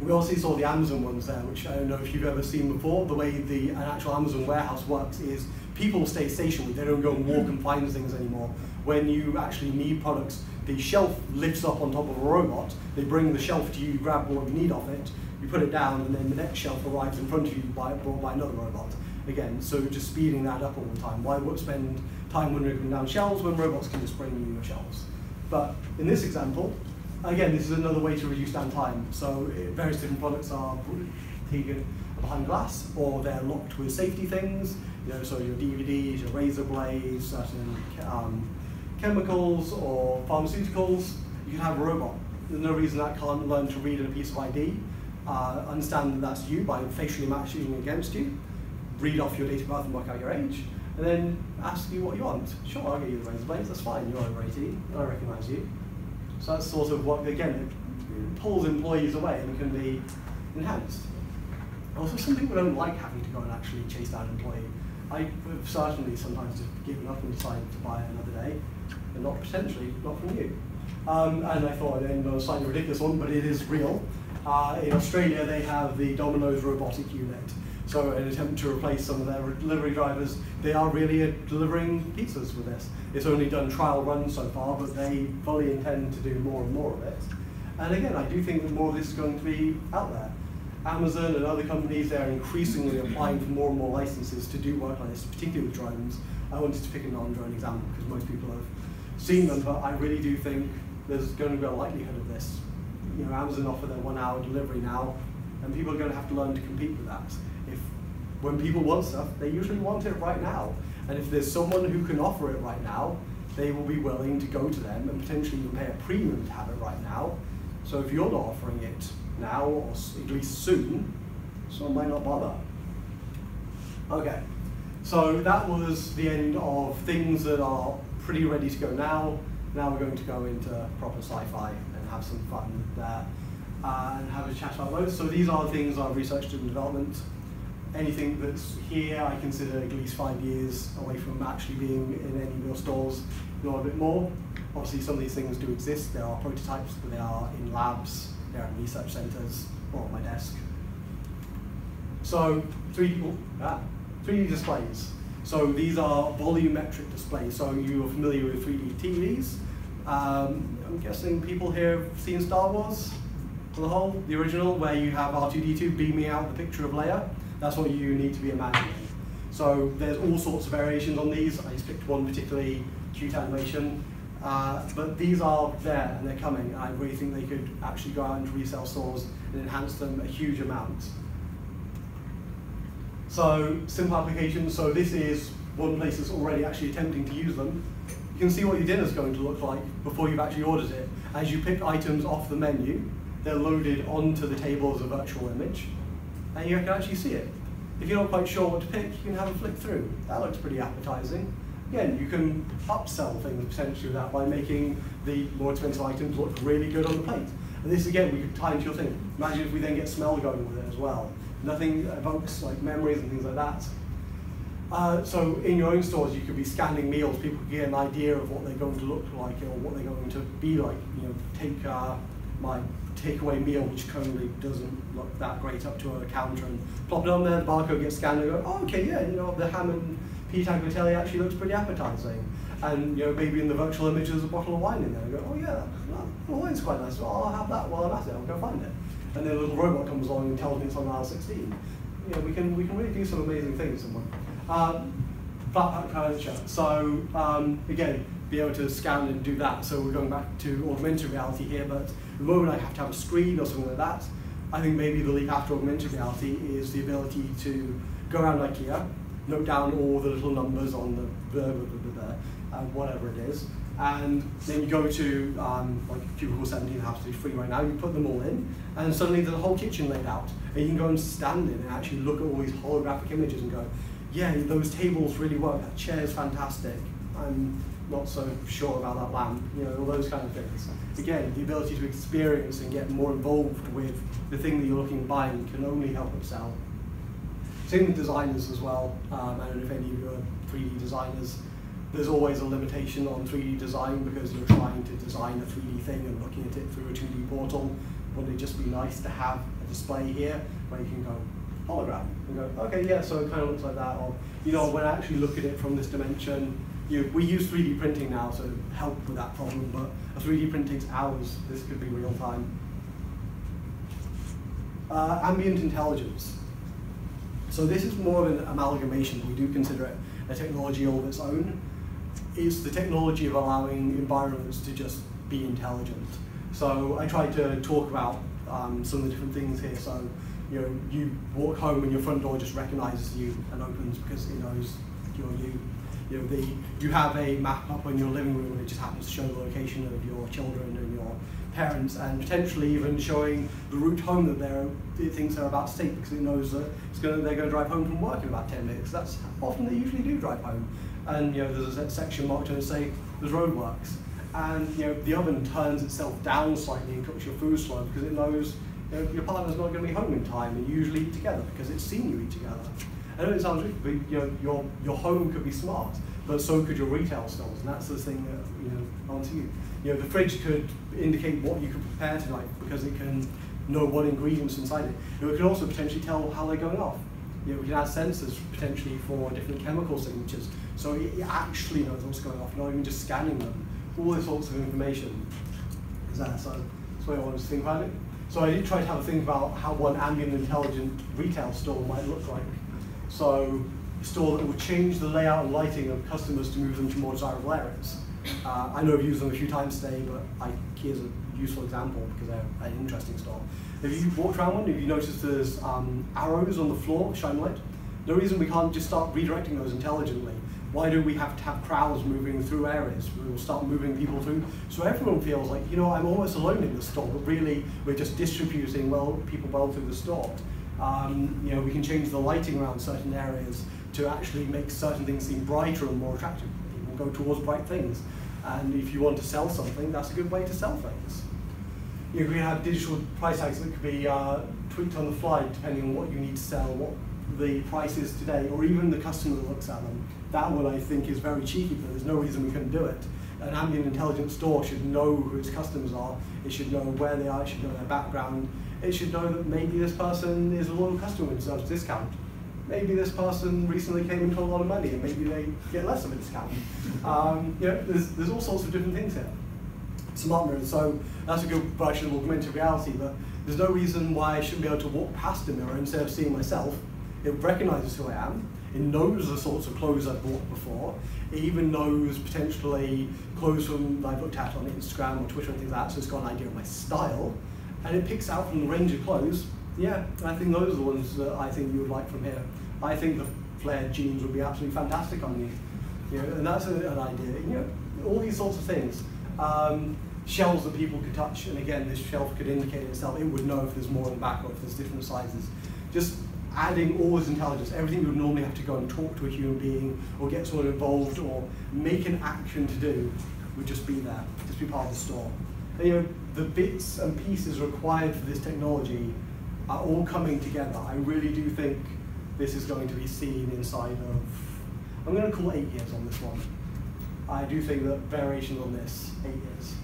Speaker 1: we also saw the Amazon ones there, which I don't know if you've ever seen before. The way an actual Amazon warehouse works is people stay stationary. They don't go and walk and find things anymore. when you actually need products, the shelf lifts up on top of a robot, they bring the shelf to you, you grab what you need off it, you put it down, and then the next shelf arrives in front of you brought by another robot. Again, so just speeding that up all the time. Why would spend time wandering down shelves when robots can just bring you your shelves? But in this example, again, this is another way to reduce downtime. So various different products are taken behind glass, or they're locked with safety things. So your DVDs, your razor blades, certain chemicals or pharmaceuticals. You can have a robot. There's no reason that can't learn to read a piece of ID, understand that that's you by facially matching against you, read off your date of birth and work out your age, and then ask you what you want. Sure, I'll get you the razor blades, that's fine, you're over 18, I recognise you. So that's sort of what, again, it pulls employees away and can be enhanced. Also, some people don't like having to go and actually chase down an employee. I have certainly sometimes just given up and decided to buy it another day, and not potentially, not from you. And I thought I'd end on a slightly ridiculous one, but it is real. In Australia, they have the Domino's robotic unit. So in an attempt to replace some of their delivery drivers, they are really delivering pizzas with this. It's only done trial runs so far, but they fully intend to do more and more of it. And again, I do think that more of this is going to be out there. Amazon and other companies, they're increasingly applying for more and more licenses to do work like this, particularly with drones. I wanted to pick a non-drone example because most people have seen them, but I really do think there's going to be a likelihood of this. Amazon offer their 1 hour delivery now, and people are going to have to learn to compete with that. When people want stuff, they usually want it right now. And if there's someone who can offer it right now, they will be willing to go to them and potentially even pay a premium to have it right now. So if you're not offering it now, or at least soon, someone might not bother. Okay, so that was the end of things that are pretty ready to go now. Now we're going to go into proper sci-fi and have some fun there and have a chat about those. So these are things I've researched in development. Anything that's here, I consider at least 5 years away from actually being in any of your stores, not a bit more. Obviously, some of these things do exist. There are prototypes, but they are in labs, they're in research centers, or on my desk. So 3D displays. So these are volumetric displays. So you're familiar with 3D TVs. I'm guessing people here have seen Star Wars, on the whole, the original, where you have R2-D2 beaming out the picture of Leia. That's what you need to be imagining. So there's all sorts of variations on these. I just picked one particularly cute animation. But these are there and they're coming. I really think they could actually go out into resale stores and enhance them a huge amount. So simple applications. So this is one place that's already actually attempting to use them. You can see what your dinner's going to look like before you've actually ordered it. As you pick items off the menu, they're loaded onto the table as a virtual image, and you can actually see it. If you're not quite sure what to pick, you can have a flick through. That looks pretty appetizing. Again, you can upsell things potentially with that by making the more expensive items look really good on the plate. And this, again, we could tie into your thing. Imagine if we then get smell going with it as well. Nothing evokes like memories and things like that. So in your own stores, you could be scanning meals. People could get an idea of what they're going to look like or what they're going to be like. Take my takeaway meal, which currently doesn't look that great, up to a counter and plop it on there. The barcode gets scanned and go, oh, okay, yeah, the ham and pea tagliatelle actually looks pretty appetizing. And maybe in the virtual image there's a bottle of wine in there. And go, oh yeah, the wine's quite nice. Well, I'll have that while I'm at it. I'll go find it. And then a little robot comes along and tells me it's on aisle 16. We can really do some amazing things. Flat pack furniture. So again, be able to scan and do that. So we're going back to augmented reality here, but at the moment I have to have a screen or something like that. I think maybe the leap after augmented reality is the ability to go around IKEA, note down all the little numbers on the whatever it is, and then you go to like cubicle 17 happens to be free right now, you put them all in, and suddenly there's a whole kitchen laid out, and you can go and stand in and actually look at all these holographic images and go, yeah, those tables really work, that chair's fantastic, I'm not so sure about that lamp, all those kind of things. Again, the ability to experience and get more involved with the thing that you're looking at buying can only help excel. Same with designers as well. I don't know if any of you are 3D designers. There's always a limitation on 3D design because you're trying to design a 3D thing and looking at it through a 2D portal. Wouldn't it just be nice to have a display here where you can go hologram and go, okay, yeah, so it kind of looks like that, or when I actually look at it from this dimension, we use 3D printing now to help with that problem, but a 3D print takes hours. This could be real time. Ambient intelligence. So this is more of an amalgamation. We do consider it a technology all of its own. It's the technology of allowing environments to just be intelligent. So I tried to talk about some of the different things here. So you walk home and your front door just recognizes you and opens because it knows you're you. You have a map up in your living room and it just happens to show the location of your children and your parents, and potentially even showing the route home that it thinks they're about to take, because it knows that they're going to drive home from work in about 10 minutes. That's often they usually do drive home. And there's a section marked to say there's roadworks. And the oven turns itself down slightly and cooks your food slow because it knows your partner's not going to be home in time, and you usually eat together because it's seen you eat together. I know it sounds weird, but your home could be smart, but so could your retail stores, and that's the thing that onto you. The fridge could indicate what you could prepare tonight because it can know what ingredients inside it. It could also potentially tell how they're going off. We can add sensors potentially for different chemical signatures, so it actually knows what's going off, not even just scanning them. All this sorts of information is there. So that's the way I wanted to think about it. So I did try to have a think about how one ambient intelligent retail store might look like. So a store that would change the layout and lighting of customers to move them to more desirable areas. I know I've used them a few times today, but here's a useful example because they're an interesting store. If you walked around one, if you noticed there's arrows on the floor, shine light, no reason we can't just start redirecting those intelligently. Why do we have to have crowds moving through areas? We will start moving people through, so everyone feels like, I'm almost alone in the store, but really we're just distributing people well through the store. We can change the lighting around certain areas to actually make certain things seem brighter and more attractive. People go towards bright things. And if you want to sell something, that's a good way to sell things. You can have digital price tags that could be tweaked on the fly depending on what you need to sell, what the price is today, or even the customer that looks at them. That one I think is very cheeky, but there's no reason we couldn't do it. An ambient intelligent store should know who its customers are, it should know where they are, it should know their background, it should know that maybe this person is a loyal customer and deserves a discount. Maybe this person recently came into a lot of money and maybe they get less of a discount. There's all sorts of different things here. Smart mirrors, so that's a good version of augmented reality, but there's no reason why I shouldn't be able to walk past a mirror instead of seeing myself. It recognizes who I am, it knows the sorts of clothes I've bought before, it even knows potentially clothes from I've looked at on Instagram or Twitter and things like that, so it's got an idea of my style, and it picks out from the range of clothes. Yeah, I think those are the ones that I think you would like from here. I think the flared jeans would be absolutely fantastic on you. And that's an idea. All these sorts of things. Shelves that people could touch, and again, this shelf could indicate itself. It would know if there's more in the back or if there's different sizes. Just adding all this intelligence, everything you would normally have to go and talk to a human being or get someone involved or make an action to do would just be there, just be part of the store. And, the bits and pieces required for this technology are all coming together. I really do think this is going to be seen inside of, I'm going to call 8 years on this one. I do think that variations on this, 8 years.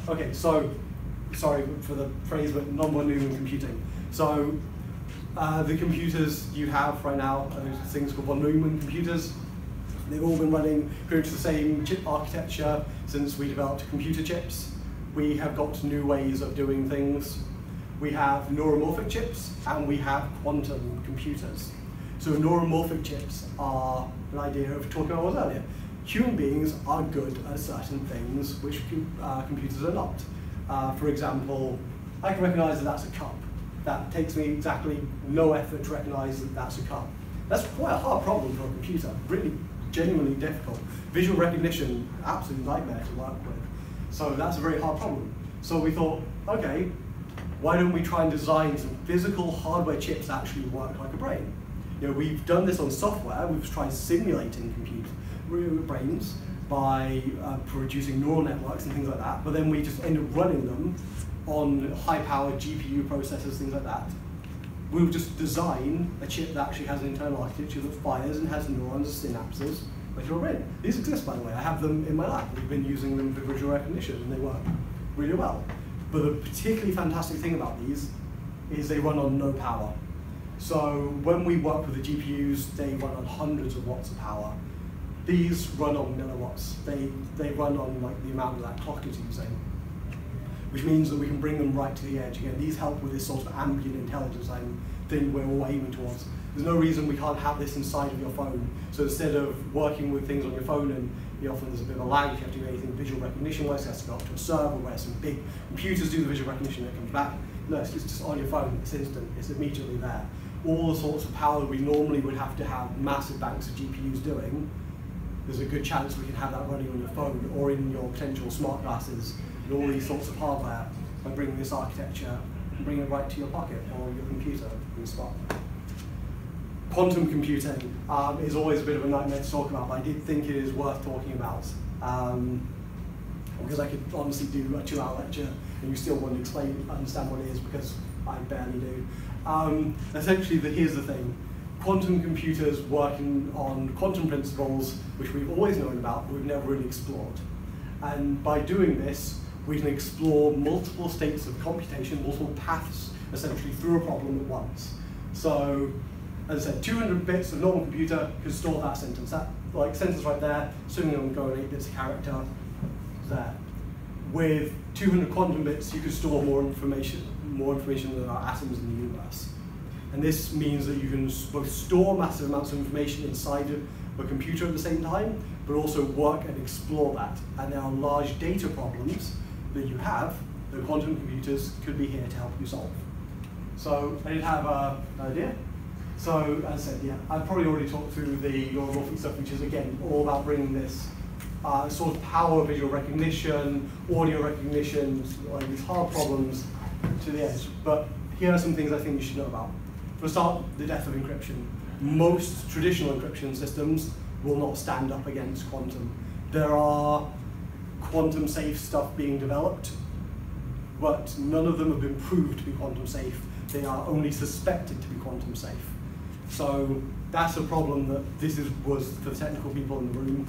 Speaker 1: Okay, so, sorry for the phrase, but non-one Newton computing. So, the computers you have right now are those things called von Neumann computers. They've all been running pretty much the same chip architecture since we developed computer chips. We have got new ways of doing things. We have neuromorphic chips and we have quantum computers. So neuromorphic chips are an idea of talking about what was earlier. Human beings are good at certain things which computers are not. For example, I can recognize that that's a cup. That takes me exactly no effort to recognize that that's a cup. That's quite a hard problem for a computer, really genuinely difficult. Visual recognition, absolute nightmare to work with. So that's a very hard problem. So we thought, okay, why don't we try and design some physical hardware chips that actually work like a brain? We've done this on software, we've tried simulating brains by producing neural networks and things like that, but then we just end up running them on high-powered GPU processors, things like that. We'll just design a chip that actually has an internal architecture that fires and has neurons and synapses like your brain. These exist, by the way. I have them in my lab. We've been using them for visual recognition, and they work really well. But the particularly fantastic thing about these is they run on no power. So when we work with the GPUs, they run on hundreds of watts of power. these run on milliwatts. They run on like the amount of that clock is using, which means that we can bring them right to the edge. Again, these help with this sort of ambient intelligence thing we're all aiming towards. There's no reason we can't have this inside of your phone. So instead of working with things on your phone, and often there's a bit of a lag if you have to do anything visual recognition-wise, it has to go up to a server where some big computers do the visual recognition and it comes back. No, it's just on your phone, it's instant, it's immediately there. All the sorts of power we normally would have to have massive banks of GPUs doing, there's a good chance we can have that running on your phone or in your potential smart glasses and all these sorts of hardware by bringing this architecture and bringing it right to your pocket or your computer in the spot. Quantum computing is always a bit of a nightmare to talk about, but I did think it is worth talking about because I could honestly do a 2-hour lecture and you still wouldn't understand what it is because I barely do. Essentially, here's the thing. Quantum computers working on quantum principles, which we've always known about, but we've never really explored. And by doing this, we can explore multiple states of computation, multiple paths, essentially, through a problem at once. So, as I said, 200 bits of normal computer could store that sentence. That sentence right there, assuming I'm going 8 bits of character, there. With 200 quantum bits, you could store more information than there are atoms in the universe. And this means that you can both store massive amounts of information inside of a computer at the same time, but also work and explore that. And there are large data problems that you have that quantum computers could be here to help you solve. So I did have an idea. So as I said, yeah, I've probably already talked through the neuromorphic stuff, which is again all about bringing this sort of power visual recognition, audio recognition, like these hard problems to the edge. But here are some things I think you should know about. For a start, the death of encryption. Most traditional encryption systems will not stand up against quantum. There are quantum safe stuff being developed, but none of them have been proved to be quantum safe. They are only suspected to be quantum safe. So that's a problem that was for the technical people in the room.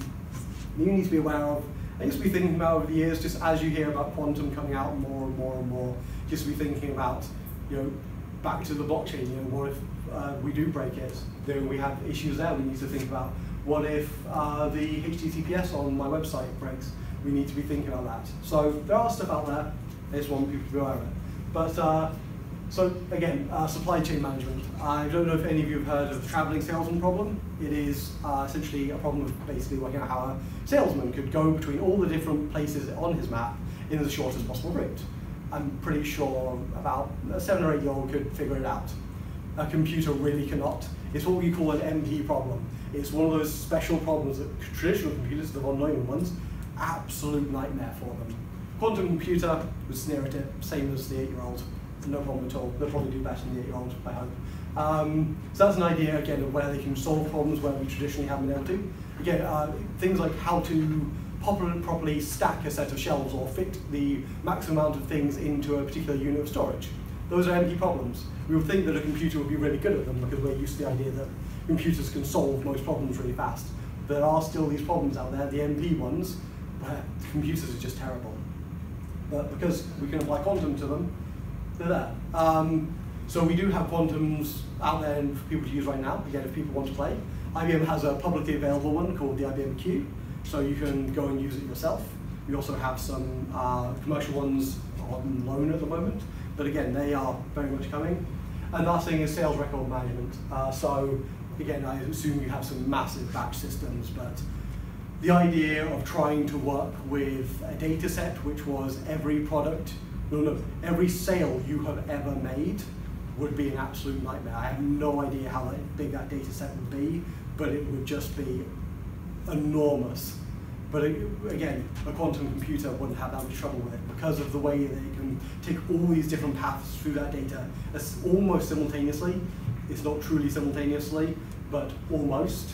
Speaker 1: You need to be aware of. I used to be thinking about over the years, just as you hear about quantum coming out more and more and more, just be thinking about, back to the blockchain, what if we do break it? Then we have issues there we need to think about. What if the HTTPS on my website breaks? We need to be thinking about that. So there are stuff out there. I just want people to be aware of it. But so again, supply chain management. I don't know if any of you have heard of the traveling salesman problem. It is essentially a problem of basically working out how a salesman could go between all the different places on his map in the shortest possible route. I'm pretty sure about a 7- or 8-year-old could figure it out. A computer really cannot. It's what we call an MP problem. It's one of those special problems that traditional computers, the von Neumann ones, absolute nightmare for them. Quantum computer would sneer at it, same as the 8-year-old. No problem at all. They'll probably do better than the 8-year-old, I hope. So that's an idea, again, of where they can solve problems where we traditionally haven't been able to. Again, things like how to properly stack a set of shelves or fit the maximum amount of things into a particular unit of storage. Those are MP problems. We would think that a computer would be really good at them because we're used to the idea that computers can solve most problems really fast. There are still these problems out there, the MP ones, where computers are just terrible. But because we can apply quantum to them, they're there. So we do have quantums out there for people to use right now, again, if people want to play. IBM has a publicly available one called the IBM Q, so you can go and use it yourself. We also have some commercial ones on loan at the moment, but again, they are very much coming. And last thing is sales record management. So again, I assume you have some massive batch systems, but the idea of trying to work with a data set which was every product, every sale you have ever made would be an absolute nightmare. I have no idea how big that data set would be, but it would just be enormous. But again, a quantum computer wouldn't have that much trouble with it because of the way that it can take all these different paths through that data almost simultaneously. It's not truly simultaneously, but almost.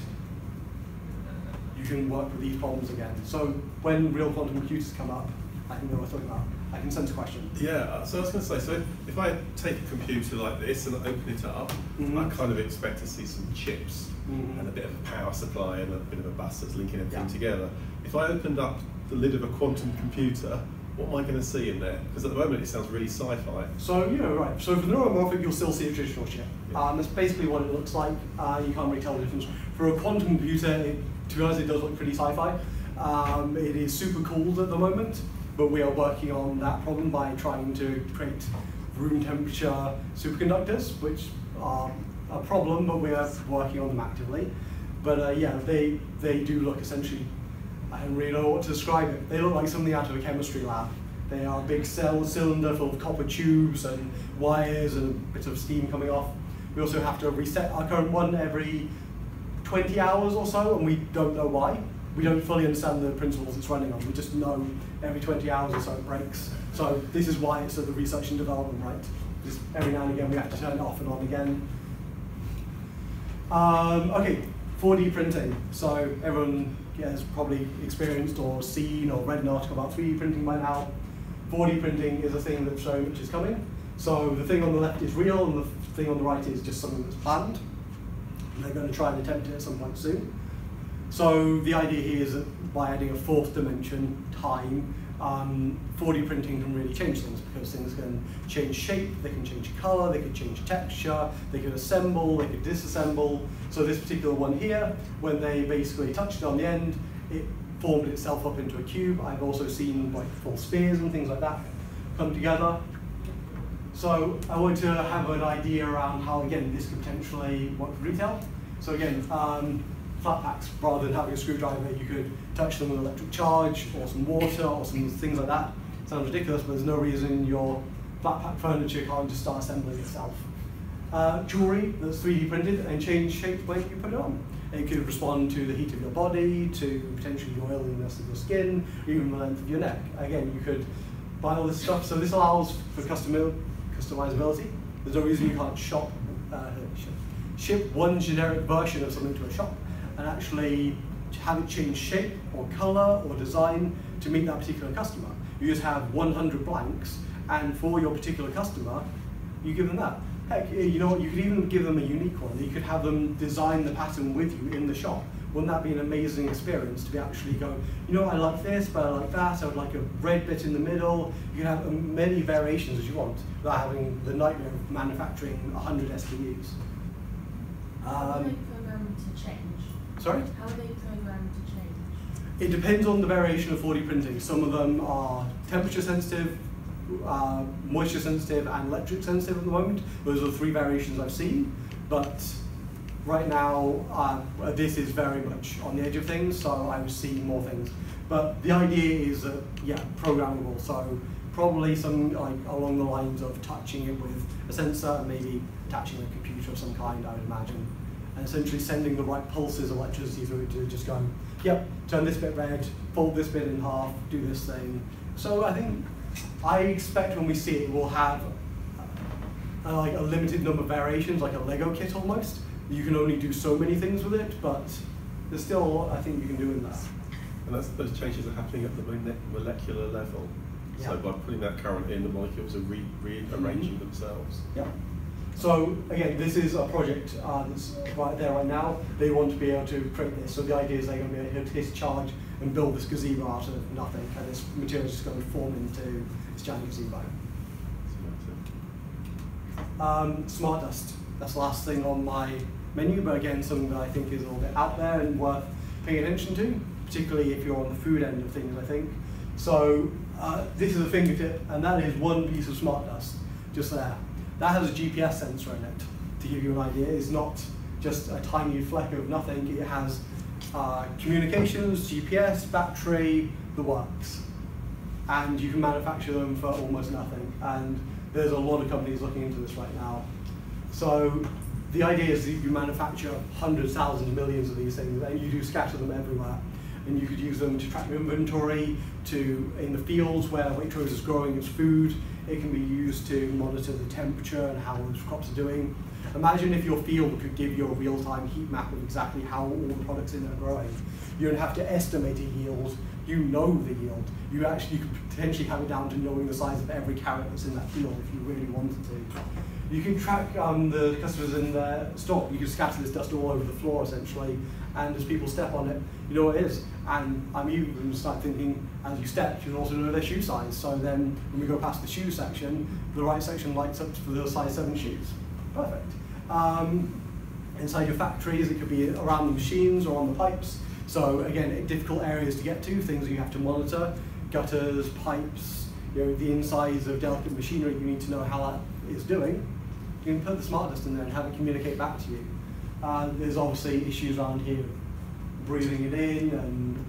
Speaker 1: You can work with these problems again. So when real quantum computers come up, I think know what I'm talking about. I can sense a question.
Speaker 2: Yeah, so I was going to say, so if I take a computer like this and open it up, I kind of expect to see some chips and a bit of a power supply and a bit of a bus that's linking everything together. If I opened up the lid of a quantum computer, what am I going to see in there? Because at the moment it sounds really sci-fi.
Speaker 1: So, right. So for the neuromorphic, you'll still see a traditional chip. That's basically what it looks like. You can't really tell the difference. For a quantum computer, to be honest, it does look pretty sci-fi. It is super cooled at the moment, but we are working on that problem by trying to create room temperature superconductors, which are a problem, but we are working on them actively. But yeah, they do look essentially, I don't really know what to describe it. They look like something out of a chemistry lab. They are a big cylinder full of copper tubes and wires and a bit of steam coming off. We also have to reset our current one every 20 hours or so, and we don't know why. We don't fully understand the principles it's running on. We just know every 20 hours or so it breaks. So this is why it's at the research and development rate. Just every now and again we have to turn it off and on again. Okay, 4D printing. So everyone has probably experienced or seen or read an article about 3D printing by now. 4D printing is a thing that's very much is coming. So the thing on the left is real, and the thing on the right is just something that's planned. And they're going to try and attempt it at some point soon. So the idea here is that by adding a fourth dimension, time, 4D printing can really change things, because things can change shape, they can change color, they can change texture, they can assemble, they can disassemble. So this particular one here, when they basically touched it on the end, it formed itself up into a cube. I've also seen like full spheres and things like that come together. So I want to have an idea around how, again, this could potentially work for retail. So again, flat packs, rather than having a screwdriver, you could touch them with electric charge or some water or some things like that. Sounds ridiculous, but there's no reason your flat pack furniture can't just start assembling itself. Jewelry that's 3D printed and change shape when you put it on. It could respond to the heat of your body, to potentially the oiliness of your skin, even the length of your neck. Again, you could buy all this stuff. So this allows for customizability. There's no reason you can't ship one generic version of something to a shop and actually have it change shape or color or design to meet that particular customer. You just have 100 blanks, and for your particular customer, you give them that. Heck, you know what, you could even give them a unique one. You could have them design the pattern with you in the shop. Wouldn't that be an amazing experience to be actually go, you know, I like this, but I like that, I would like a red bit in the middle. You can have many variations as you want, without having the nightmare of manufacturing 100 SKUs.
Speaker 5: How are they programmed to change?
Speaker 1: Sorry?
Speaker 5: How are they programmed to change?
Speaker 1: It depends on the variation of 4D printing. Some of them are temperature sensitive, moisture sensitive, and electric sensitive at the moment. Those are the 3 variations I've seen. But right now, this is very much on the edge of things, so I would see more things. But the idea is that, yeah, programmable. So probably something like along the lines of touching it with a sensor and maybe attaching a computer of some kind, I would imagine. And essentially sending the right pulses of electricity through it to just go, yep, turn this bit red, fold this bit in half, do this thing. So I expect when we see it, we'll have like a limited number of variations, like a Lego kit almost. You can only do so many things with it, but there's still a lot I think you can do in that.
Speaker 2: And those changes are happening at the molecular level.
Speaker 1: Yeah.
Speaker 2: So by putting that current in, the molecules are rearranging themselves.
Speaker 1: Yeah. So again, this is a project that's right there right now. They want to be able to create this. So the idea is they're going to be able to discharge and build this gazebo out of nothing, and this material is just going to form into this giant gazebo. Smart dust. That's the last thing on my menu, but again, something that I think is a little bit out there and worth paying attention to, particularly if you're on the food end of things, I think. So this is a fingertip, and that is one piece of smart dust, just there. That has a GPS sensor in it, to give you an idea. It's not just a tiny fleck of nothing. It has communications, GPS, battery, the works. And you can manufacture them for almost nothing. And there's a lot of companies looking into this right now. So the idea is that you manufacture hundreds, thousands, millions of these things, and you do scatter them everywhere. And you could use them to track your inventory, in the fields where Waitrose is growing its food. It can be used to monitor the temperature and how those crops are doing. Imagine if your field could give you a real-time heat map of exactly how all the products in it are growing. You don't have to estimate a yield. You know the yield. You could potentially have it down to knowing the size of every carrot that's in that field if you really wanted to. You can track the customers in their store. You can scatter this dust all over the floor, essentially, and as people step on it, you know what it is. And I'm even start thinking, as you step, you can also know their shoe size. So then, when we go past the shoe section, the right section lights up for the size 7 shoes. Perfect. Inside your factories, it could be around the machines or on the pipes. So again, difficult areas to get to, things you have to monitor, gutters, pipes, the insides of delicate machinery, you need to know how that is doing. You can put the smart dust in there and have it communicate back to you. There's obviously issues around here, breathing it in and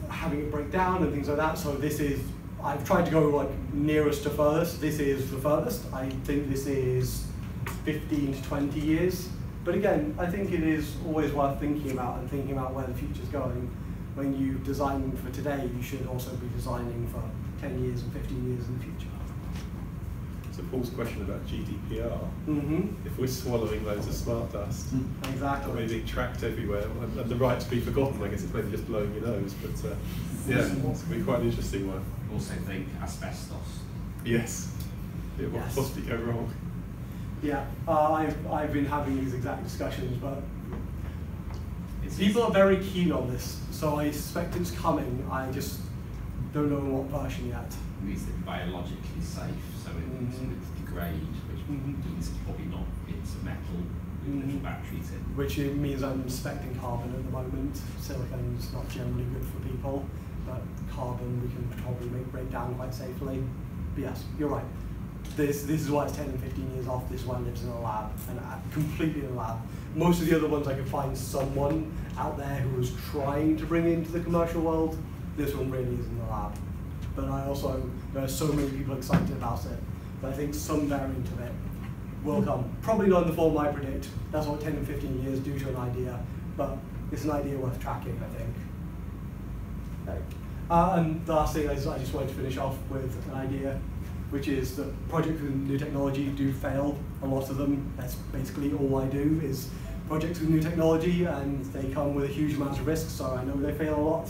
Speaker 1: having it break down and things like that. So this is, I've tried to go like nearest to furthest. This is the furthest. I think this is 15 to 20 years. But again, I think it is always worth thinking about and thinking about where the future's going. When you design for today, you should also be designing for 10 years and 15 years in the future.
Speaker 2: So Paul's question about GDPR,
Speaker 1: Mm-hmm.
Speaker 2: if we're swallowing loads of smart dust,
Speaker 1: Exactly.
Speaker 2: and we're being tracked everywhere, and the right to be forgotten, I guess it's maybe just blowing your nose, but yeah, it's going to be quite an interesting one.
Speaker 3: Also think asbestos.
Speaker 2: Yes. What
Speaker 1: Yes.
Speaker 2: could possibly go wrong?
Speaker 1: Yeah, I've been having these exact discussions, but
Speaker 3: It's
Speaker 1: people are very keen on this, so I suspect it's coming. I just don't know what version yet.
Speaker 3: It needs to be biologically safe, so it needs to degrade, which means it's probably not into metal with little batteries in.
Speaker 1: Which it means I'm suspecting carbon at the moment. Silicon's not generally good for people, but carbon we can probably break down quite safely. But yes, you're right. This is why it's 10 and 15 years off. This is why it lives in a lab, and completely in a lab. Most of the other ones I could find someone out there who was trying to bring into the commercial world. This one really is in the lab. But there are so many people excited about it. But I think some variant of it will come. Probably not in the form I predict. That's what 10 and 15 years do to an idea. But it's an idea worth tracking, I think. Okay. And the last thing I just wanted to finish off with an idea, which is that projects with new technology do fail, a lot of them. That's basically all I do is projects with new technology, and they come with a huge amount of risk, so I know they fail a lot.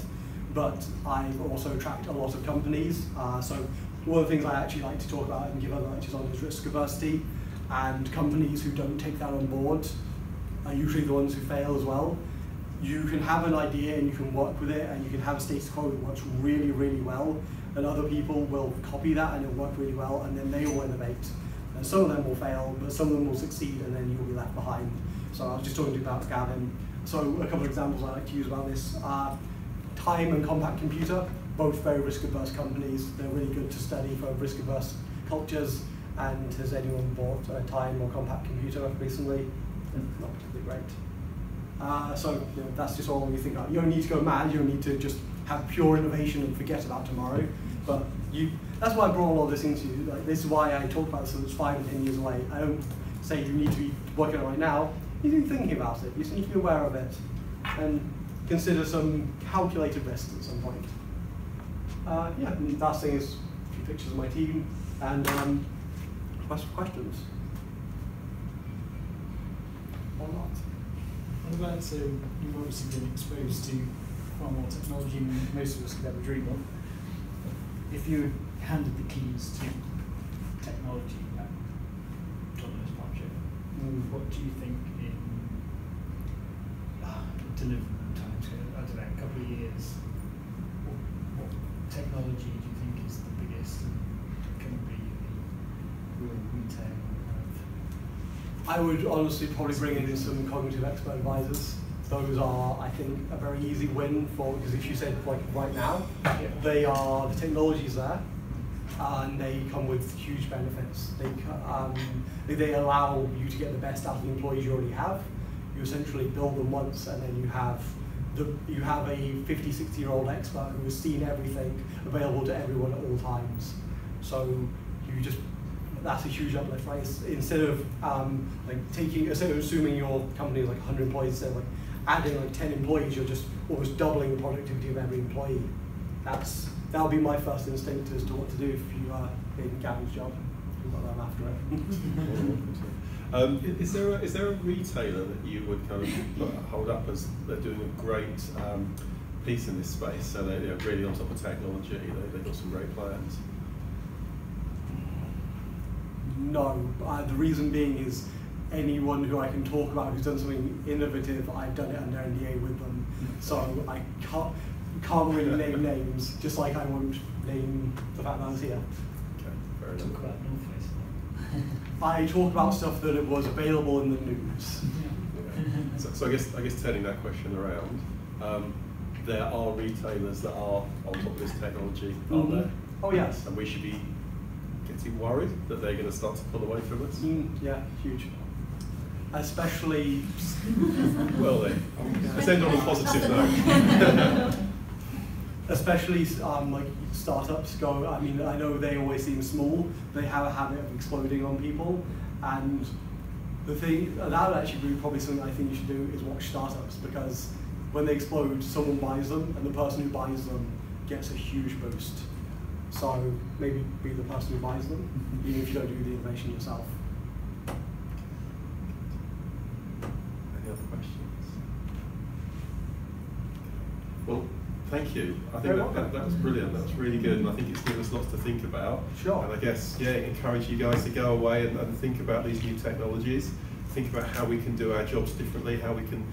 Speaker 1: But I've also tracked a lot of companies. So one of the things I actually like to talk about and give other lectures on is risk aversity, and companies who don't take that on board are usually the ones who fail as well. You can have an idea and you can work with it, and you can have a status quo that works really, really well, and other people will copy that and it'll work really well, and then they will innovate. And some of them will fail, but some of them will succeed, and then you'll be left behind. So I was just talking about Gwilym. So a couple of examples I like to use about this are Time and Compact Computer, both very risk-averse companies. They're really good to study for risk-averse cultures. And has anyone bought a Time or Compact Computer recently? Not particularly great. So that's just all you think about. You don't need to go mad. You don't need to just have pure innovation and forget about tomorrow. But that's why I brought all this into you. Like, this is why I talk about this, so it's 5 and 10 years away. I don't say you need to be working on it right now. You need to be thinking about it. You just need to be aware of it and consider some calculated risks at some point. Yeah, and last thing is a few pictures of my team and questions. Or not.
Speaker 6: What about, so you've obviously been exposed to far more technology than most of us could ever dream of. If you handed the keys to technology at Domino's project, what do you think in deliverable time scale? I don't know, a couple of years. What technology do you think is the biggest and can be the real retail kind of?
Speaker 1: I would honestly probably bring in some cognitive expert advisors. Those are, I think, a very easy win for, because if you said like right now, they are, the technology's there, and they come with huge benefits. They allow you to get the best out of the employees you already have. You essentially build them once, and then you have a 50, 60-year-old expert who has seen everything available to everyone at all times. So that's a huge uplift, right? Instead of instead of assuming your company is like 100 employees, instead of like adding like 10 employees, you're just almost doubling the productivity of every employee. That'll be my first instinct as to what to do if you are in Gavin's job. Well, I'm after it.
Speaker 2: Is there a retailer that you would kind of hold up as they're doing a great piece in this space? So they're really on top of technology. They've got some great plans.
Speaker 1: No, the reason being is anyone who I can talk about who's done something innovative, I've done it under NDA with them. So I can't really name names, just like I won't name the fact that I was here.
Speaker 2: Okay, fair enough.
Speaker 6: Talk about North Face.
Speaker 1: I talk about stuff that was available in the news.
Speaker 2: Yeah. So I guess turning that question around, there are retailers that are on top of this technology, aren't there?
Speaker 1: Oh yes.
Speaker 2: And we should be getting worried that they're going to start to pull away from us.
Speaker 1: Yeah, huge. Especially.
Speaker 2: Well then, let's end on a positive note.
Speaker 1: Especially like startups go. I mean, I know they always seem small. They have a habit of exploding on people, and the thing that would actually be probably something I think you should do is watch startups, because when they explode, someone buys them, and the person who buys them gets a huge boost. So maybe be the person who buys them, even if you don't do the innovation yourself.
Speaker 2: Any other questions? Well, thank you. I think that was brilliant. That was really good, and I think it's given us lots to think about.
Speaker 1: Sure.
Speaker 2: And I guess, yeah, encourage you guys to go away and think about these new technologies. Think about how we can do our jobs differently, how we can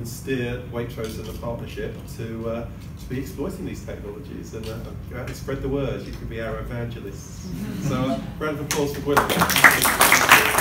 Speaker 2: steer Waitrose as a partnership to be exploiting these technologies, and go out and spread the word. You could be our evangelists. So, round of applause for Gwilym.